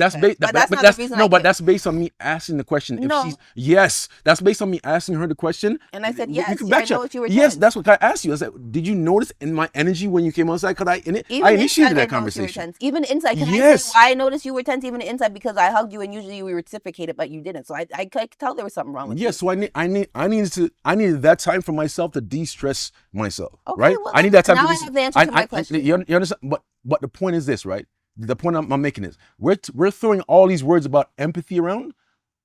Speaker 2: based on me asking the question.
Speaker 1: No.
Speaker 2: If she's yes, that's based on me asking her the question.
Speaker 1: And I said yes.
Speaker 2: You can
Speaker 1: I know what you were.
Speaker 2: Yes, that's what I asked you. I said, did you notice in my energy when you came outside? Because I initiated that conversation.
Speaker 1: Even inside, can I say why I noticed you were tense even inside? Because I hugged you and usually we reciprocated, but you didn't. So I could tell there was something wrong with you.
Speaker 2: Yes, so I needed that time for myself to de-stress myself.
Speaker 1: Okay,
Speaker 2: right?
Speaker 1: well,
Speaker 2: I need that time
Speaker 1: now
Speaker 2: to
Speaker 1: I have the answer to my question.
Speaker 2: You understand? But the point is this, right? The point I'm making is we're throwing all these words about empathy around,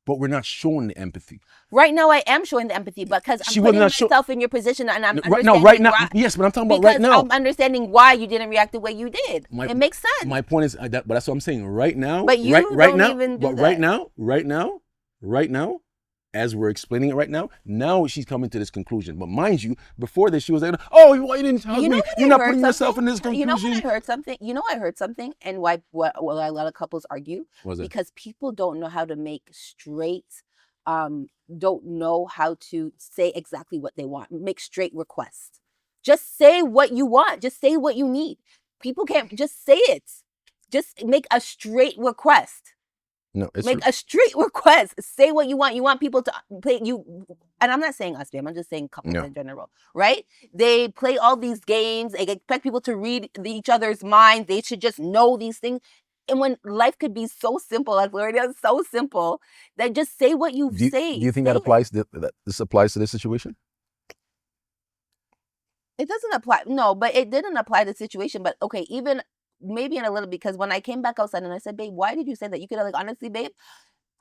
Speaker 2: but we're not showing the empathy.
Speaker 1: Right now, I am showing the empathy because I'm putting myself in your position and I'm understanding
Speaker 2: right now. Yes, but I'm talking about right now.
Speaker 1: I'm understanding why you didn't react the way you did. It makes sense.
Speaker 2: My point is, but that's what I'm saying. Right now,
Speaker 1: but you
Speaker 2: right
Speaker 1: don't
Speaker 2: now,
Speaker 1: even do
Speaker 2: but
Speaker 1: that.
Speaker 2: right now, as we're explaining it right now she's coming to this conclusion. But mind you, before this, she was like, "Oh, why you didn't tell me? You're not putting yourself in this conclusion."
Speaker 1: You know when I heard something, and why a lot of couples argue? Because people don't know how to make straight, don't know how to say exactly what they want, make straight requests. Just say what you want. Just say what you need. People can't just say it. Just make a straight request.
Speaker 2: No,
Speaker 1: make a straight request. Say what you want. You want people to play you, and I'm not saying us, damn. I'm just saying couples in general, right? They play all these games. They expect people to read each other's minds. They should just know these things. And when life could be so simple, like Florida, so simple, that just say what you say.
Speaker 2: Do you think that applies? That this applies to this situation?
Speaker 1: It doesn't apply. No, but it didn't apply to the situation. But okay, even. Maybe in a little, because when I came back outside and I said, babe, why did you say that? You could have, like, honestly, babe,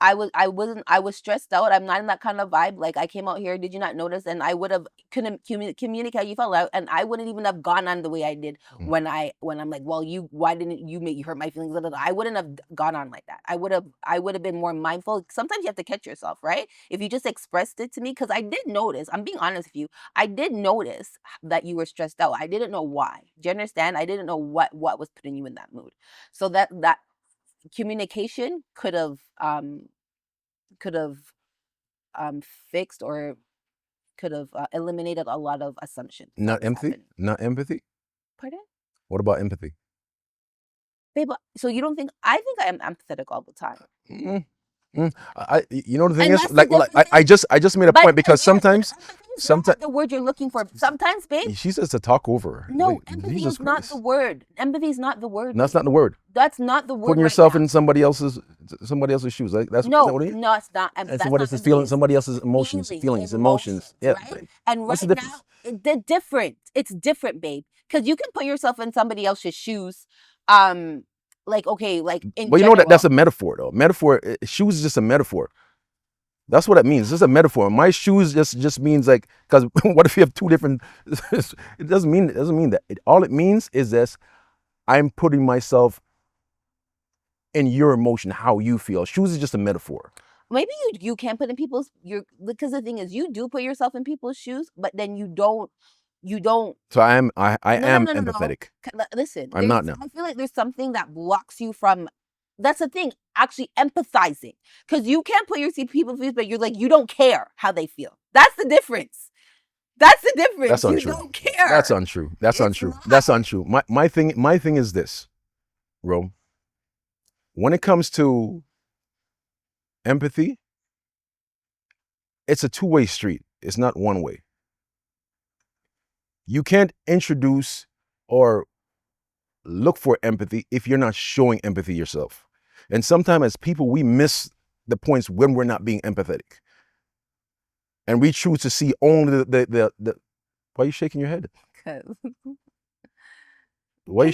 Speaker 1: I was stressed out. I'm not in that kind of vibe. Like, I came out here, did you not notice? And I would have couldn't communicate how you felt out, and I wouldn't even have gone on the way I did when I'm like, well, why didn't you hurt my feelings? I wouldn't have gone on like that. I would have been more mindful. Sometimes you have to catch yourself, right? If you just expressed it to me, because I did notice, I'm being honest with you, I did notice that you were stressed out. I didn't know why. Do you understand? I didn't know what was putting you in that mood. So that communication could have fixed or could have eliminated a lot of assumptions.
Speaker 2: Not empathy? Not empathy?
Speaker 1: Pardon?
Speaker 2: What about empathy?
Speaker 1: Babe, so you don't think I am empathetic all the time?
Speaker 2: You know the thing is, like I just made a point, because sometimes
Speaker 1: the word you're looking for. Sometimes, babe.
Speaker 2: She says to talk over her.
Speaker 1: No, empathy is not the word. Empathy is not the word.
Speaker 2: That's not the word.
Speaker 1: That's not the word.
Speaker 2: Putting yourself in somebody else's shoes. Like that's
Speaker 1: no,
Speaker 2: what it is?
Speaker 1: No, it's not.
Speaker 2: That's what it's feeling. Somebody else's emotions. Yeah.
Speaker 1: Right? And right now, they're different. It's different, babe. Because you can put yourself in somebody else's shoes. Like, okay, like in
Speaker 2: well, you know that's a metaphor, though. Metaphor, shoes is just a metaphor. That's what it means. It's just a metaphor. My shoes just means, like, because what if you have two different? It doesn't mean that. All it means is this: I'm putting myself in your emotion, how you feel. Shoes is just a metaphor.
Speaker 1: Maybe you can't put in people's because the thing is, you do put yourself in people's shoes, but then you don't.
Speaker 2: So I am empathetic.
Speaker 1: No. Listen,
Speaker 2: I'm not now.
Speaker 1: I feel like there's something that blocks you from. That's the thing, actually empathizing, because you can't put your people's feet, but you're like, you don't care how they feel. That's the difference. That's untrue. You don't care.
Speaker 2: That's untrue. That's untrue. My thing is this, Ro. When it comes to empathy, it's a two-way street. It's not one way. You can't introduce or look for empathy if you're not showing empathy yourself. And sometimes as people, we miss the points when we're not being empathetic. And we choose to see only the why are you shaking your head? Why are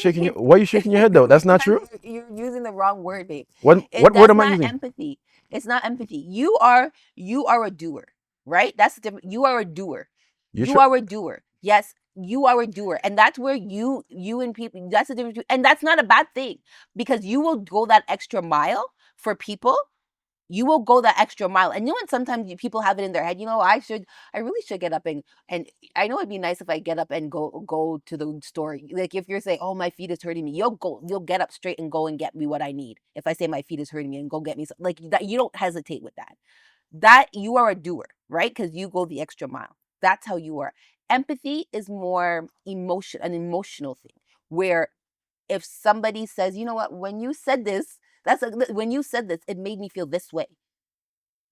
Speaker 2: you shaking your head, though? That's not true.
Speaker 1: You're using the wrong word, babe.
Speaker 2: What word am I using?
Speaker 1: Empathy. It's not empathy. You are a doer, right? That's the difference. You are a doer. You are a doer. Yes. You are a doer, and that's where you and people, that's the difference. And that's not a bad thing, because you will go that extra mile for people You will go that extra mile. And sometimes people have it in their head, I really should get up and I know it'd be nice if I get up and go to the store. Like if you're saying, oh, my feet is hurting me, you'll get up straight and go and get me what I need. If I say my feet is hurting me and go get me something like that, you don't hesitate with that. That you are a doer, right? Because you go the extra mile. That's how you are. Empathy is more an emotional thing where if somebody says, you know what, when you said this, it made me feel this way.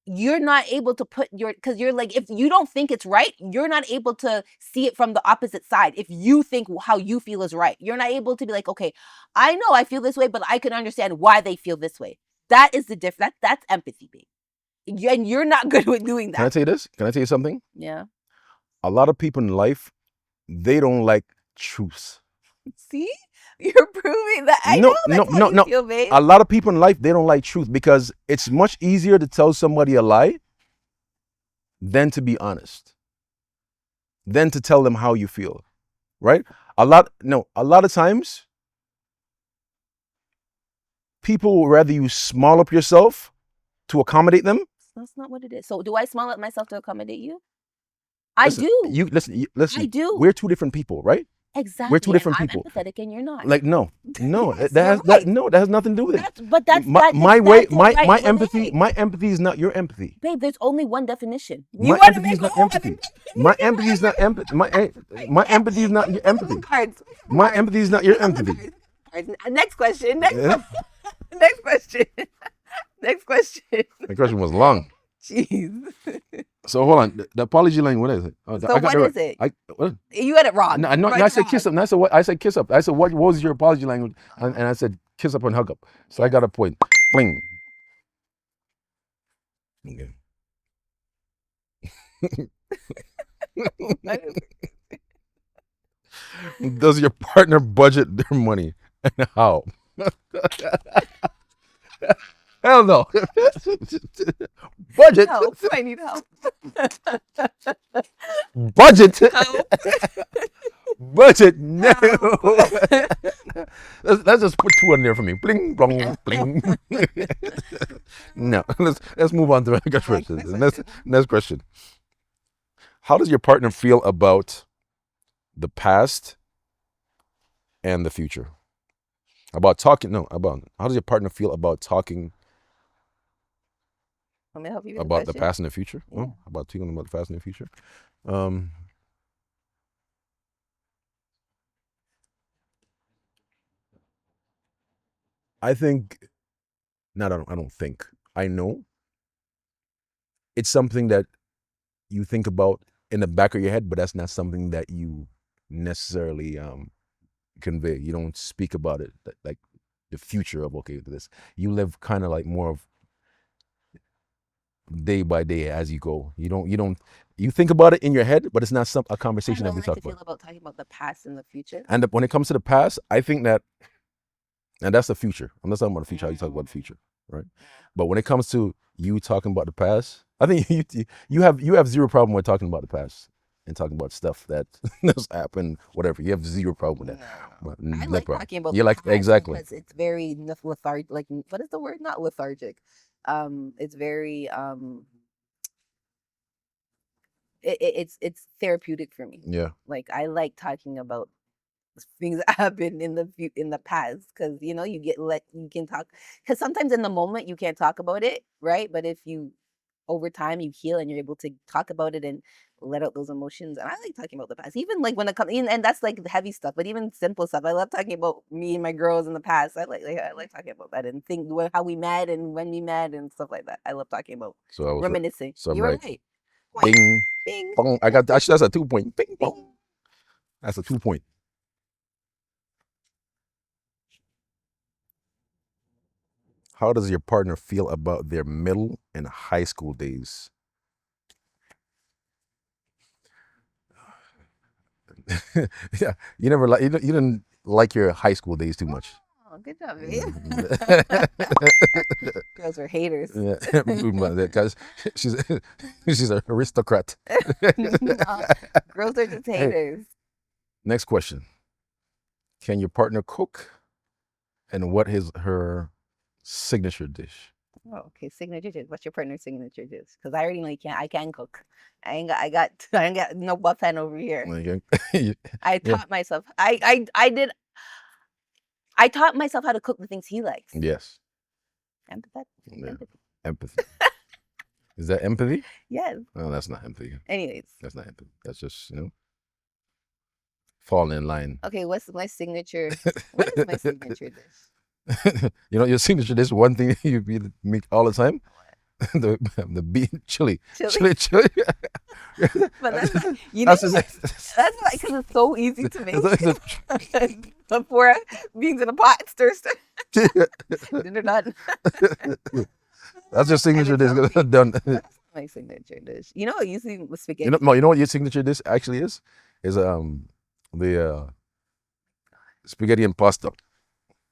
Speaker 1: You're not able to because you're like, if you don't think it's right, you're not able to see it from the opposite side. If you think how you feel is right, you're not able to be like, okay, I know I feel this way, but I can understand why they feel this way. That is the difference. That's empathy, babe. And you're not good with doing that.
Speaker 2: Can I tell you this? Can I tell you something?
Speaker 1: Yeah.
Speaker 2: A lot of people in life, they don't like truth.
Speaker 1: See? You're proving that. I know that's how you feel, babe.
Speaker 2: A lot of people in life, they don't like truth because it's much easier to tell somebody a lie than to be honest, than to tell them how you feel, right? A lot of times, people will rather you small up yourself to accommodate them.
Speaker 1: That's not what it is. So do I small up myself to accommodate you? I do.
Speaker 2: Listen.
Speaker 1: I do.
Speaker 2: We're two different people, right?
Speaker 1: Exactly.
Speaker 2: We're two different people.
Speaker 1: I'm empathetic and you're not.
Speaker 2: Like no,
Speaker 1: Yes,
Speaker 2: that has nothing to do with it. My empathy is not your empathy.
Speaker 1: Babe, there's only one definition.
Speaker 2: My empathy is not empathy. My empathy is not empathy. My empathy is not your empathy. My empathy is not your empathy.
Speaker 1: Next question. Next question. Next question.
Speaker 2: The question was long.
Speaker 1: Jeez.
Speaker 2: So hold on. The apology line, what is it?
Speaker 1: Oh, so what is it?
Speaker 2: What?
Speaker 1: You had it wrong.
Speaker 2: No, I said kiss up. I said kiss up. I said what was your apology language? And I said kiss up and hug up. So I got a point. Bling. Okay. Does your partner budget their money and how? Hell no. Budget.
Speaker 1: Help. I need help.
Speaker 2: Budget.
Speaker 1: Help.
Speaker 2: Budget. No. Let's just put two on there for me. Bling, blong, bling. No. Let's move on to the next question. Next question. How does your partner feel about the past and the future? How does your partner feel about talking
Speaker 1: Let me help you with
Speaker 2: about the past and the future?
Speaker 1: Yeah.
Speaker 2: Oh, about talking about the past and the future? I think, I don't think. I know it's something that you think about in the back of your head, but that's not something that you necessarily convey. You don't speak about it like the future of this. You live kind of like more of day by day as you go. You think about it in your head, but it's not a conversation that we talk about.
Speaker 1: Feel about talking about the past and the future.
Speaker 2: And when it comes to the past, I think that, and that's the future. I'm not talking about the future. How you talk about the future, right? But when it comes to you talking about the past, I think you have zero problem with talking about the past and talking about stuff that has happened, whatever. You have zero problem with that.
Speaker 1: No. I like talking about
Speaker 2: you like exactly.
Speaker 1: Because it's very lethargic. Like, what is the word? Not lethargic. It's very it's therapeutic for me.
Speaker 2: Yeah.
Speaker 1: Like I like talking about things that happen in the past because you can talk because sometimes in the moment you can't talk about it, right? But if you over time you heal and you're able to talk about it and let out those emotions. And I like talking about the past, even like when it comes in, and that's like the heavy stuff, but even simple stuff. I love talking about me and my girls in the past. I like talking about that and think how we met and when we met and stuff like that. I love talking about reminiscing.
Speaker 2: So
Speaker 1: you were right.
Speaker 2: Bing,
Speaker 1: bing,
Speaker 2: bong. I got that's a 2 point. Bing, bong. That's a 2 point. How does your partner feel about their middle and high school days? Yeah, you didn't like your high school days too much.
Speaker 1: Oh, good job, babe. Girls are haters.
Speaker 2: Yeah, because she's an aristocrat.
Speaker 1: No, girls are just haters.
Speaker 2: Hey, next question. Can your partner cook? And what is her signature dish?
Speaker 1: Oh, okay. Signature dish. What's your partner's signature dish? Because I already know you can't. I can cook. I ain't got no buffet over here. I
Speaker 2: Yeah.
Speaker 1: taught myself. I did. I taught myself how to cook the things he likes.
Speaker 2: Yes.
Speaker 1: Empathetic.
Speaker 2: Yeah.
Speaker 1: Empathy.
Speaker 2: Empathy. Is that empathy?
Speaker 1: Yes.
Speaker 2: No, that's not empathy.
Speaker 1: Anyways.
Speaker 2: That's not empathy. That's just, falling in line.
Speaker 1: Okay, what's my signature? What is my signature dish?
Speaker 2: Your signature dish, one thing you make all the time? the beef chili. Chili.
Speaker 1: But that's not, that's like, because it's so easy to make. Before beans in a pot, stir. Dinner done.
Speaker 2: That's your signature dish. Done.
Speaker 1: That's my signature dish. Usually with spaghetti.
Speaker 2: You know what your signature dish actually is? Is the spaghetti and pasta.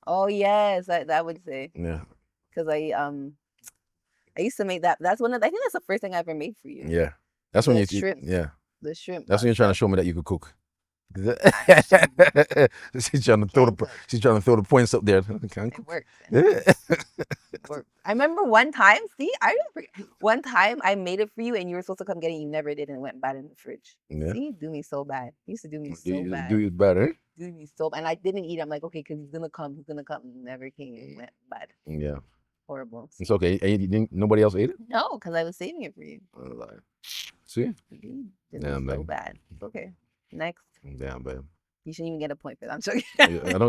Speaker 1: Oh yes, I would say.
Speaker 2: Yeah.
Speaker 1: Because I used to make that. That's one of. I think that's the first thing I ever made for you.
Speaker 2: Yeah. That's when you
Speaker 1: shrimp.
Speaker 2: Yeah.
Speaker 1: The shrimp.
Speaker 2: That's when you're trying to show me that you could cook. She's trying to throw the points up there.
Speaker 1: It works. It works. I remember one time. See, I remember one time I made it for you, and you were supposed to come get it. You never did, and it went bad in the fridge.
Speaker 2: Yeah.
Speaker 1: See, do me so bad. You used to do me so bad.
Speaker 2: Do you bad, eh?
Speaker 1: Do me so bad, and I didn't eat. I'm like, okay, because he's gonna come. He's gonna come. Never came. It went bad.
Speaker 2: Yeah.
Speaker 1: Horrible.
Speaker 2: It's okay. And nobody else ate it?
Speaker 1: No, because I was saving it for you.
Speaker 2: See?
Speaker 1: Did so bad. It's okay. Next.
Speaker 2: Damn, babe.
Speaker 1: You shouldn't even get a point for that. I'm joking.
Speaker 2: I don't.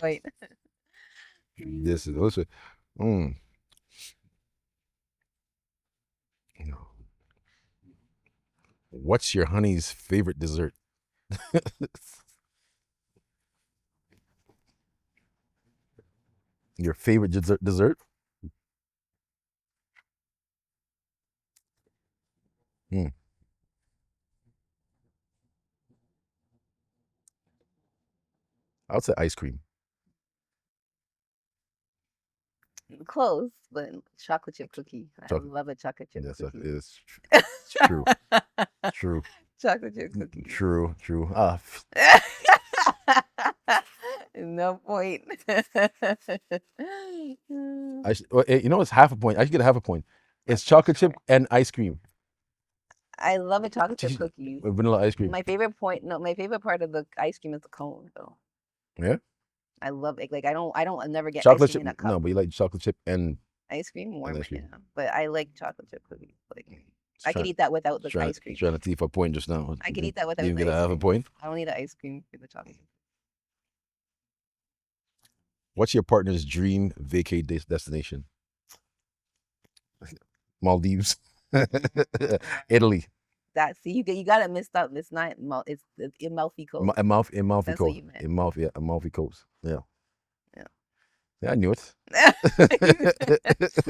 Speaker 1: Wait.
Speaker 2: This is. What's your honey's favorite dessert? Your favorite dessert? I would say ice cream.
Speaker 1: Close, but chocolate chip cookie. I love a chocolate chip cookie.
Speaker 2: Yes, it's true. True.
Speaker 1: Chocolate chip cookie.
Speaker 2: True.
Speaker 1: No point.
Speaker 2: It's half a point. I should get a half a point. It's chocolate chip and ice cream.
Speaker 1: I love a chocolate chip cookie.
Speaker 2: With vanilla ice cream.
Speaker 1: My favorite part of the ice cream is the cone, though.
Speaker 2: Yeah.
Speaker 1: I love it. Like I never get
Speaker 2: chocolate
Speaker 1: ice cream
Speaker 2: chip.
Speaker 1: in a cup.
Speaker 2: No, but you like chocolate chip and
Speaker 1: ice cream more. Yeah. But I like chocolate chip cookies. Like I could eat that without the ice cream.
Speaker 2: Trying to thief a point just now.
Speaker 1: I could eat that without.
Speaker 2: You get a half a point.
Speaker 1: I don't need the ice cream for the chocolate.
Speaker 2: What's your partner's dream vacay destination? Maldives, Italy.
Speaker 1: You got it mixed up. It's not. It's Amalfi Coast.
Speaker 2: Amalfi Coast.
Speaker 1: What you meant.
Speaker 2: Amalfi Coast. Yeah.
Speaker 1: Yeah,
Speaker 2: I knew it.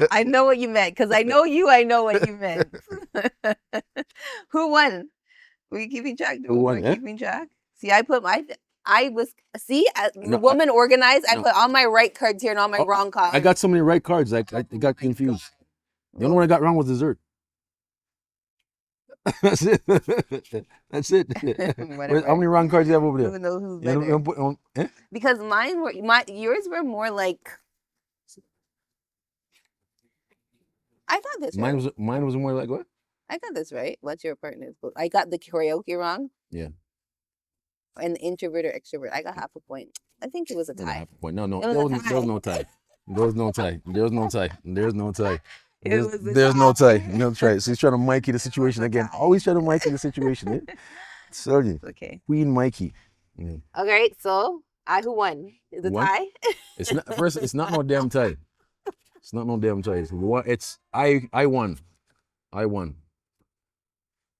Speaker 1: I know what you meant because I know you. I know what you meant. Who won? Were you keeping track?
Speaker 2: Who won?
Speaker 1: Keeping track. See, I was the woman organized. I put all my right cards here and all my wrong cards.
Speaker 2: I got so many right cards. I got confused. The only one I got wrong was dessert. That's it. That's it. How many wrong cards do you have over there?
Speaker 1: Who knows who's better? Because yours were more like. I got this.
Speaker 2: Mine was more like what?
Speaker 1: I got this right. What's your partner's book? I got the karaoke wrong.
Speaker 2: Yeah.
Speaker 1: And the introvert or extrovert. I got half a point. I think it was a tie.
Speaker 2: Half a point. No. There was no tie. There's no tie. There's no tie. There's no tie. There's no tie. No try. She's trying to Mikey the situation again. Always trying to Mikey the situation. Eh? Sorry.
Speaker 1: Okay.
Speaker 2: Queen Mikey. Yeah.
Speaker 1: Okay, so who won? Is it a tie?
Speaker 2: It's not first. It's not no damn tie. It's not no damn tie. It's I won. I won.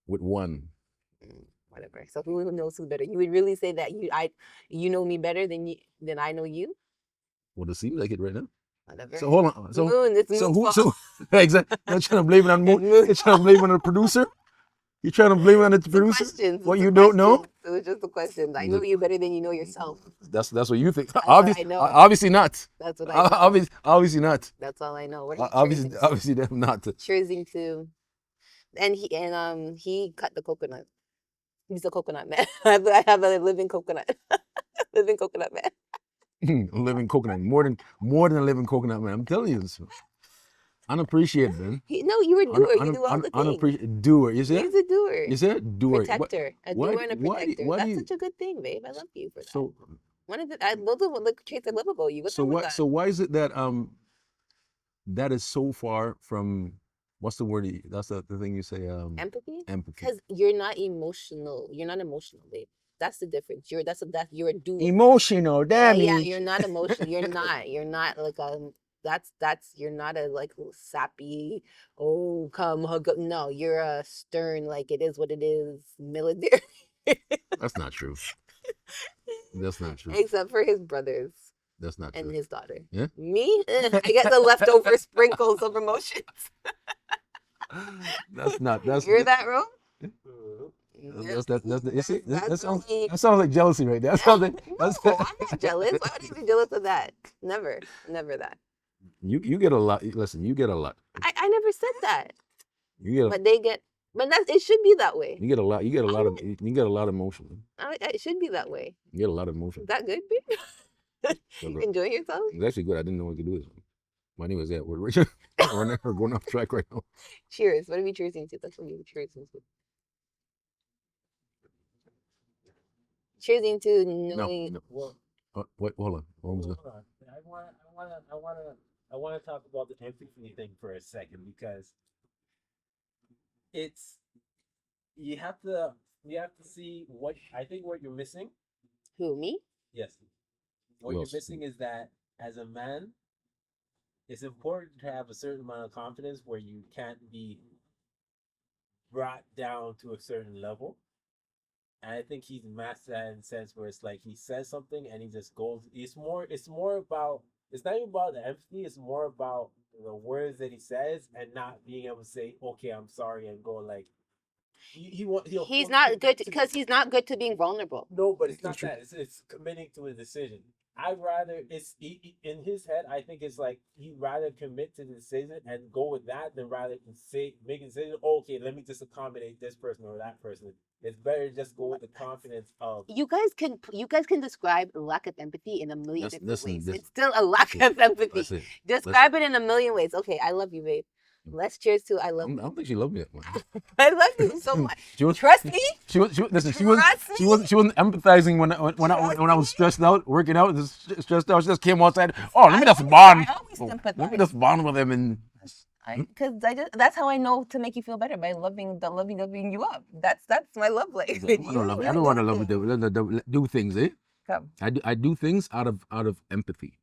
Speaker 2: With one.
Speaker 1: Whatever. So who knows who's better? You would really say that you know me better than I know you?
Speaker 2: Well, it seems like it right now.
Speaker 1: Whatever.
Speaker 2: So hold on.
Speaker 1: So
Speaker 2: exactly? You're trying to blame it on Moon. You're trying to blame it on the producer. You're trying to blame it on the producer. What you don't know?
Speaker 1: It was just a question. I know you better than you know yourself.
Speaker 2: That's what you think.
Speaker 1: I know.
Speaker 2: Obviously not.
Speaker 1: That's what I know.
Speaker 2: Obviously not.
Speaker 1: That's all I know.
Speaker 2: Obviously not.
Speaker 1: Choosing to, and he cut the coconut. He's a coconut man. I have a living coconut. Living coconut man.
Speaker 2: A living coconut, more than a living coconut, man. I'm telling you this. Unappreciated, man.
Speaker 1: No, you're a doer. You do all the things.
Speaker 2: Unappreciated doer. You see
Speaker 1: He's a doer.
Speaker 2: You see it? Doer.
Speaker 1: Protector. A doer and a protector. That's such a good thing, babe. I love you for that.
Speaker 2: So
Speaker 1: one of the traits I love about you.
Speaker 2: So why is it that that is so far from what's the word? That's the thing you say.
Speaker 1: Empathy.
Speaker 2: Empathy.
Speaker 1: Because you're not emotional. You're not emotional, babe. That's the difference. You're a doer.
Speaker 2: Emotional. Damn it.
Speaker 1: Yeah, you're not emotional. You're not. You're not like you're not a like sappy, oh come hug up. No, you're a stern, like it is what it is, military.
Speaker 2: That's not true. That's not true.
Speaker 1: Except for his brothers.
Speaker 2: That's not true.
Speaker 1: And his daughter.
Speaker 2: Yeah.
Speaker 1: Me? I get the leftover sprinkles of emotions. You're that wrong?
Speaker 2: That sounds like jealousy right there.
Speaker 1: No, I'm not jealous. Why would I be jealous of that? Never that.
Speaker 2: You get a lot. Listen, you get a lot.
Speaker 1: I never said that. But it should be that way.
Speaker 2: You get a lot. You get a lot of emotion.
Speaker 1: It should be that way.
Speaker 2: You get a lot of emotion.
Speaker 1: Is that good, babe? You enjoying yourself?
Speaker 2: It's actually good. I didn't know we could do this. My name is that. We're going off track right now.
Speaker 1: Cheers. What are we cheersing to? That's what we cheers to. Cheersing to knowing.
Speaker 2: No. Wait, hold on.
Speaker 4: Hold on. I want to talk about the empathy thing for a second, because it's you have to see what you're missing.
Speaker 1: Who, me?
Speaker 4: Yes. What you're missing is that as a man, it's important to have a certain amount of confidence where you can't be brought down to a certain level. And I think he's mastered that in the sense where it's like he says something and he just goes. It's not even about the empathy. It's more about the words that he says and not being able to say, "Okay, I'm sorry," and go like, he's not good
Speaker 1: because he's not good to being vulnerable.
Speaker 4: No, but it's not that. It's committing to a decision. I'd rather in his head. I think it's like he'd rather commit to the decision and go with that than rather make a decision. Okay, let me just accommodate this person or that person. It's better to just go with the confidence of.
Speaker 1: You guys can describe lack of empathy in a million different ways. It's still a lack of empathy. Describe it in a million ways. Okay, I love you, babe. Let's cheers to I love you.
Speaker 2: I don't think she loved me that much.
Speaker 1: I love you so much. Trust me.
Speaker 2: She wasn't empathizing when I was stressed out, working out, stressed out. She just came outside. Oh, let me just bond.
Speaker 1: I always sympathize.
Speaker 2: Let me just bond with him and.
Speaker 1: Because that's how I know to make you feel better, by loving you up. That's my love language.
Speaker 2: I don't want to love you. Do things, eh?
Speaker 1: Come.
Speaker 2: I do things out of empathy.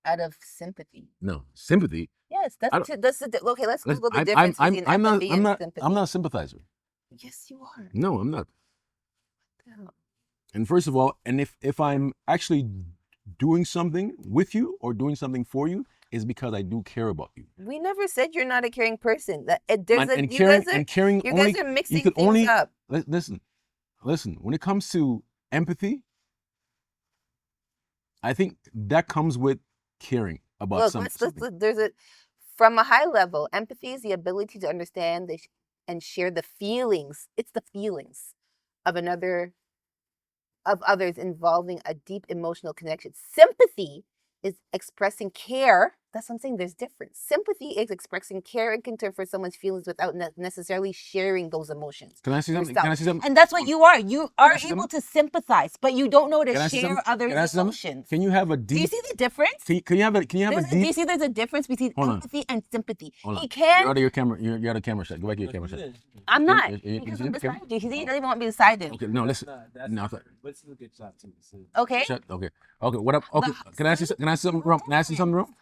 Speaker 1: Out of sympathy.
Speaker 2: No, sympathy.
Speaker 1: Yes, that's okay. Let's Google the difference between empathy and sympathy.
Speaker 2: I'm not a sympathizer.
Speaker 1: Yes, you are.
Speaker 2: No, I'm not. And first of all, and if I'm actually doing something with you or doing something for you, is because I do care about you.
Speaker 1: We never said you're not a caring person. You guys are mixing things up.
Speaker 2: Listen. When it comes to empathy, I think that comes with caring about something.
Speaker 1: From a high level, empathy is the ability to understand and share the feelings. It's the feelings of others involving a deep emotional connection. Sympathy is expressing care. That's what I'm saying. There's difference. Sympathy is expressing care and concern for someone's feelings without necessarily sharing those emotions.
Speaker 2: Can I see something?
Speaker 1: And that's what you are. You are able to sympathize, but you don't know to share others' emotions.
Speaker 2: Can you have a deep?
Speaker 1: Do you see the difference?
Speaker 2: Can you have a deep?
Speaker 1: Do you see there's a difference between empathy and sympathy?
Speaker 2: He can. You're out of your camera. You're out of camera shot. Go back to your camera shot.
Speaker 1: I'm not. Because I'm beside you. He doesn't even want me beside him.
Speaker 2: Okay, no, listen. No,
Speaker 4: let's look at shot too.
Speaker 1: Okay.
Speaker 2: Okay. What up? Okay. Can I ask you something wrong? Can I ask you something wrong?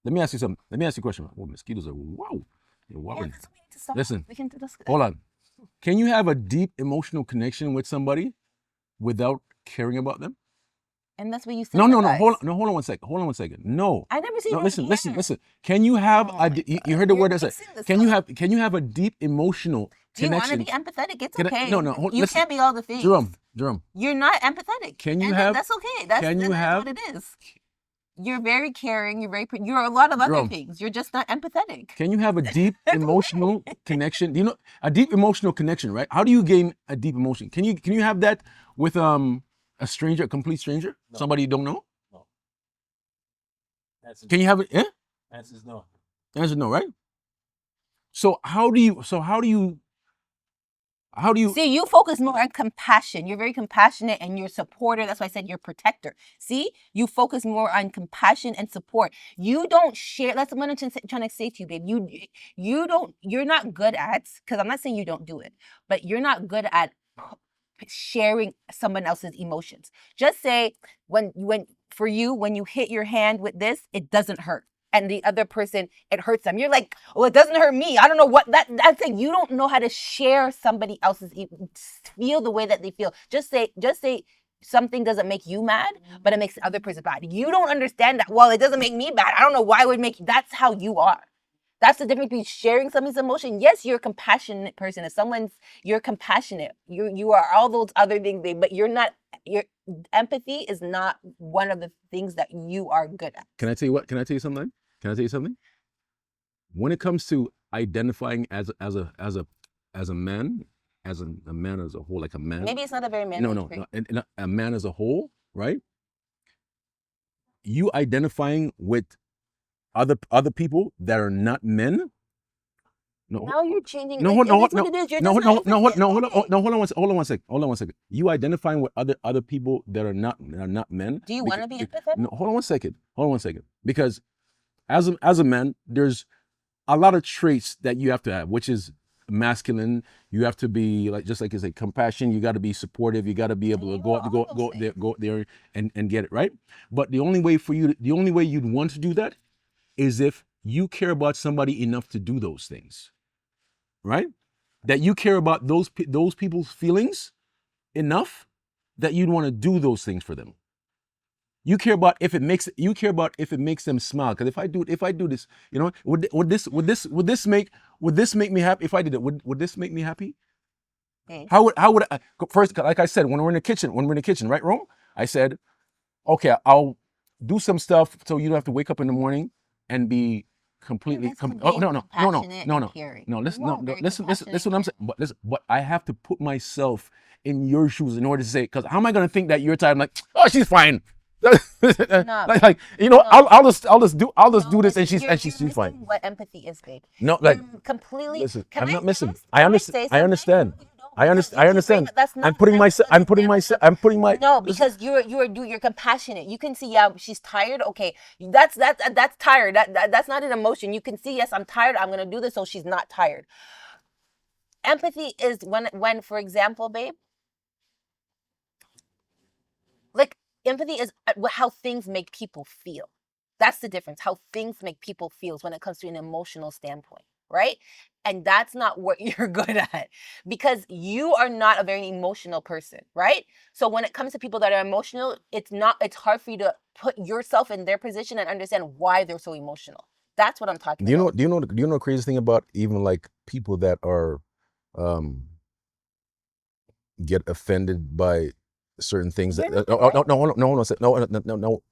Speaker 2: Let me ask you something. Let me ask you a question. Oh, mosquitoes are wow. You're wowing. Listen. Hold on. Can you have a deep emotional connection with somebody without caring about them?
Speaker 1: And that's what you said.
Speaker 2: No. Hold on one second. No.
Speaker 1: I never seen.
Speaker 2: No, listen. Can you have you heard the word I said? Can you have a deep emotional connection?
Speaker 1: Do you want to be empathetic? It's okay.
Speaker 2: No.
Speaker 1: You can't be all the things.
Speaker 2: Jerome.
Speaker 1: You're not empathetic.
Speaker 2: Can you have?
Speaker 1: That's okay. That's what it is. You're very caring. You're a lot of other things. You're just not empathetic.
Speaker 2: Can you have a deep emotional connection? Do you know a deep emotional connection, right? How do you gain a deep emotion? Can you have that with a stranger, a complete stranger, somebody you don't know?
Speaker 4: No.
Speaker 2: Can you have it? Yeah.
Speaker 4: Answer's no.
Speaker 2: Answer no, right? So how do you
Speaker 1: see, you focus more on compassion. You're very compassionate and you're a supporter. That's why I said you're a protector. See, you focus more on compassion and support. You don't share. That's what I'm trying to say to you, babe. You're not good at, because I'm not saying you don't do it, but you're not good at sharing someone else's emotions. Just say when you hit your hand with this, it doesn't hurt. And the other person, it hurts them. You're like, well, it doesn't hurt me. I don't know what that's like. You don't know how to share somebody else's feel the way that they feel. Just say something doesn't make you mad, but it makes the other person bad. You don't understand that. Well, it doesn't make me bad. I don't know why it would make. That's how you are. That's the difference between sharing somebody's emotion. Yes, you're a compassionate person. If you're compassionate. You are all those other things, but you're not. Your empathy is not one of the things that you are good at.
Speaker 2: Can I tell you what? Can I tell you something? When it comes to identifying as a man, a man as a whole, like a man.
Speaker 1: Maybe it's not a very manly
Speaker 2: trait. No. A man as a whole, right? You identifying with other people that are not men.
Speaker 1: No, now you're changing.
Speaker 2: Hold on one second. You identifying with other people that are not men.
Speaker 1: Do you want to be empathetic?
Speaker 2: No, hold on one second. Because as a man, there's a lot of traits that you have to have, which is masculine. You have to be just like you say, compassion. You got to be supportive. You got to be able to go there and get it right. But the only way you'd want to do that is if you care about somebody enough to do those things. Right? That you care about those people's feelings enough that you'd want to do those things for them. You care about if it makes them smile. Because if I do this, would this make me happy? If I did it, would this make me happy? Okay. How would I first, like I said, when we're in the kitchen, right, Rome? I said, okay, I'll do some stuff so you don't have to wake up in the morning and be completely no. Listen what I'm saying. But I have to put myself in your shoes in order to say, because how am I going to think that you're tired? I'm like, oh, she's fine. I'll just do this and she's fine.
Speaker 1: What empathy is, babe?
Speaker 2: No, like
Speaker 1: completely.
Speaker 2: Listen, I'm not missing. I understand. I'm putting my
Speaker 1: no, because you're compassionate. You can see, yeah, she's tired. Okay, that's tired. That's not an emotion. You can see, yes, I'm tired. I'm gonna do this so she's not tired. Empathy is when, for example, babe, like empathy is how things make people feel. That's the difference. How things make people feel when it comes to an emotional standpoint, right? And that's not what you're good at, because you are not a very emotional person, right? So when it comes to people that are emotional, it's hard for you to put yourself in their position and understand why they're so emotional. That's what I'm talking about.
Speaker 2: Do you know the crazy thing about even like people that are get offended by certain things that no.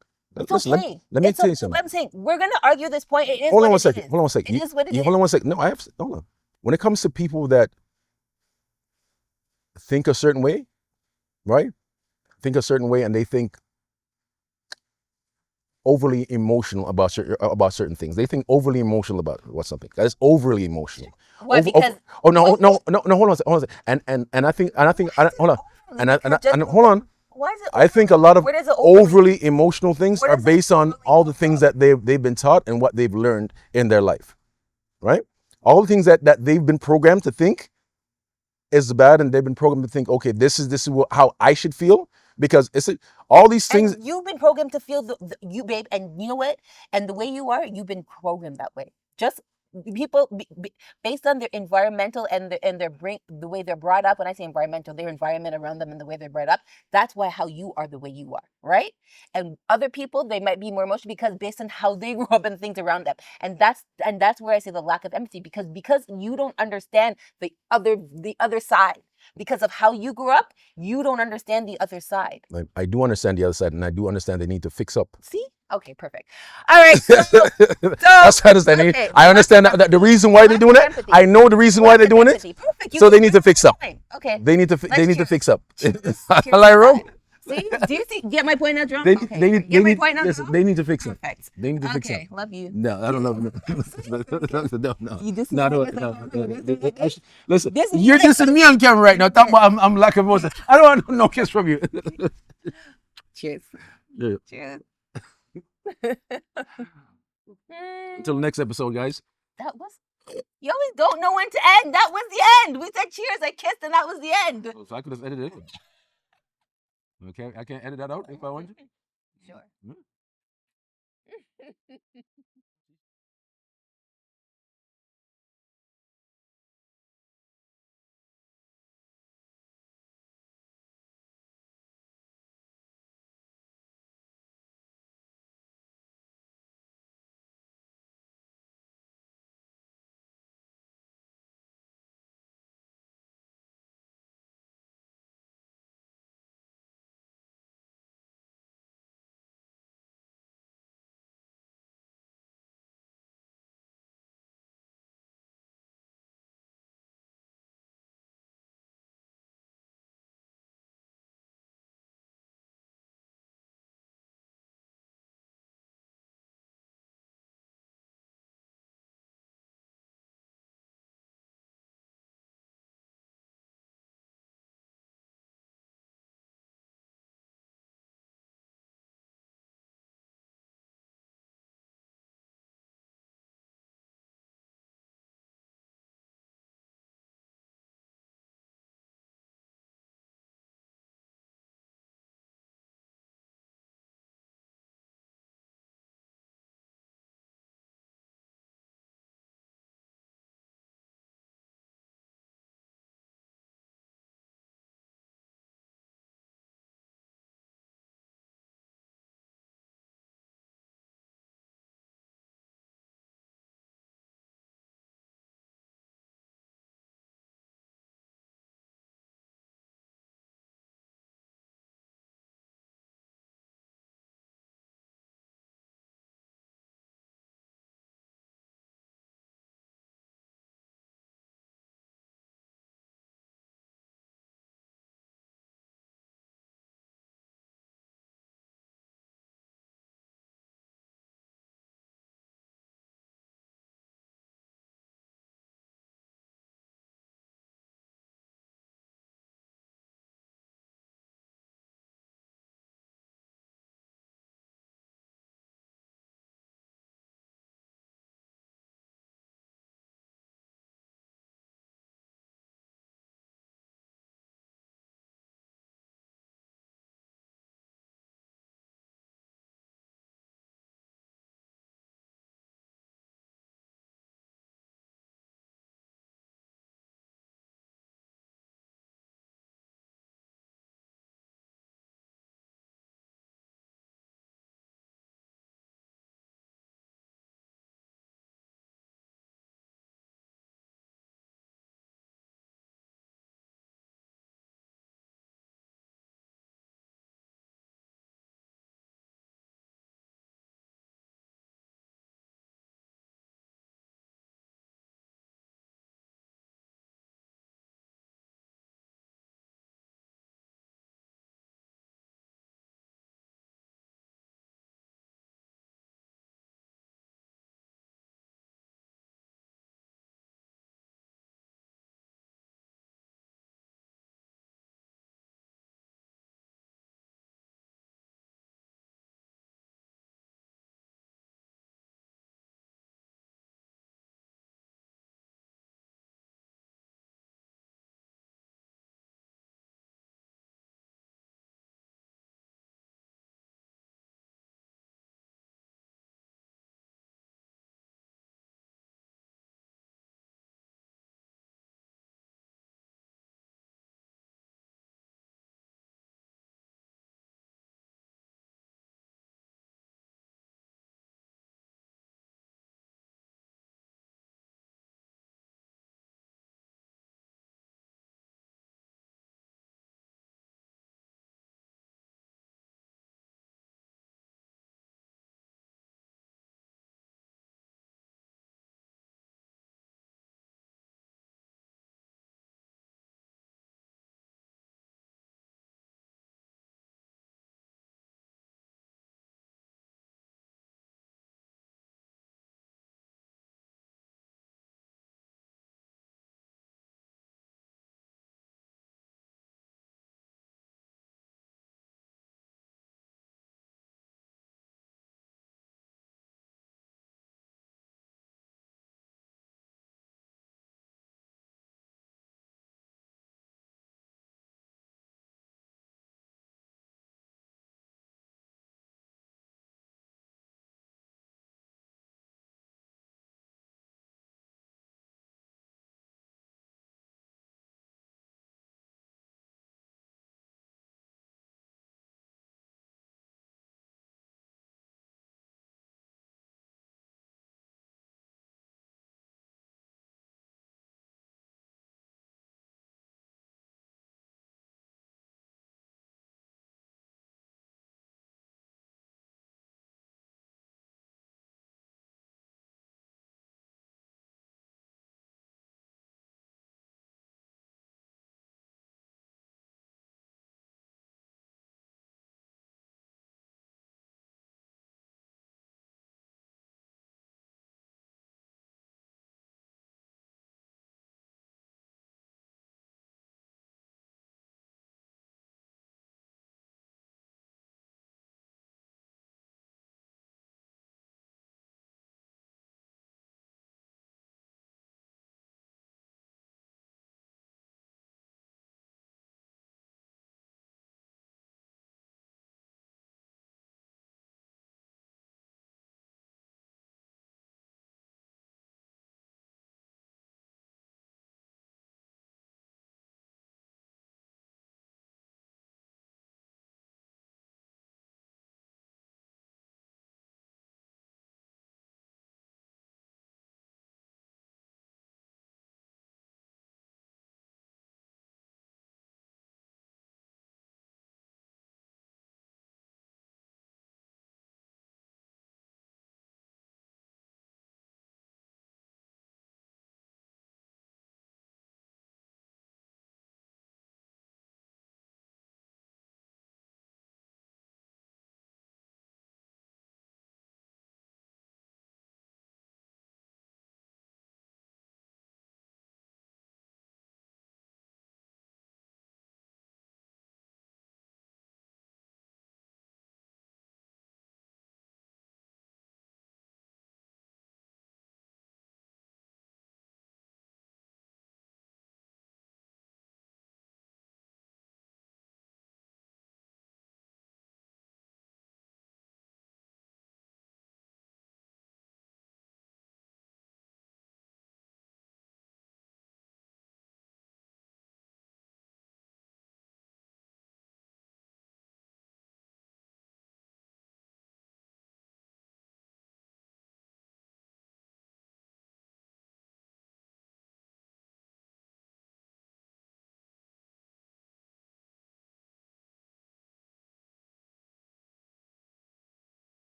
Speaker 2: Listen, let me tell you something.
Speaker 1: I'm saying, we're gonna argue this point. It is
Speaker 2: hold on one second.
Speaker 1: It is what it is.
Speaker 2: Hold on one second. No, hold on. When it comes to people that think a certain way, right? Think a certain way, and they think overly emotional about certain things. They think overly emotional about something. That is overly emotional.
Speaker 1: Why? Because
Speaker 2: no. Hold on. And I think hold on. And hold on.
Speaker 1: Why is it
Speaker 2: I think a lot of overly emotional things are based on all the things that they've been taught and what they've learned in their life, right? All the things that they've been programmed to think is bad, and they've been programmed to think, okay, this is how I should feel, because all these things.
Speaker 1: And you've been programmed to feel you, babe, and you know what? And the way you are, you've been programmed that way. Just people based on their environmental and their brain, the way they're brought up. When I say environmental, their environment around them and the way they're brought up. That's why how you are the way you are, right? And other people, they might be more emotional because based on how they grew up and things around them. And that's where I say the lack of empathy, because you don't understand the other side. Because of how you grew up, you don't understand the other side.
Speaker 2: I do understand the other side, and I do understand they need to fix up.
Speaker 1: See? Okay, perfect. All right. So
Speaker 2: that's how I understand. Okay. I understand that the reason why they're doing it. I know the reason why they're doing it.
Speaker 1: Perfect.
Speaker 2: So they need to fix up.
Speaker 1: Okay.
Speaker 2: They need to fix up.
Speaker 1: Cheers.
Speaker 2: Hello.
Speaker 1: See? Do you see? Get my point now, Drum?
Speaker 2: They
Speaker 1: Okay.
Speaker 2: need,
Speaker 1: Get my point now,
Speaker 2: listen,
Speaker 1: Drum?
Speaker 2: they need to fix it.
Speaker 1: Perfect.
Speaker 2: They need to fix it.
Speaker 1: Okay, love you.
Speaker 2: No, I don't love it. No.
Speaker 1: You just
Speaker 2: No. Listen,
Speaker 1: This is
Speaker 2: you're
Speaker 1: it.
Speaker 2: dissing me on camera right now. Talk about I'm lack of emotion. I don't want no kiss from you.
Speaker 1: Cheers.
Speaker 2: Yeah.
Speaker 1: Cheers.
Speaker 2: Until the next episode, guys.
Speaker 1: That was. You always don't know when to end. That was the end. We said cheers. I kissed, and that was the end.
Speaker 2: Well, so I could have edited it. Okay, I can't edit that out if I want to.
Speaker 1: Sure.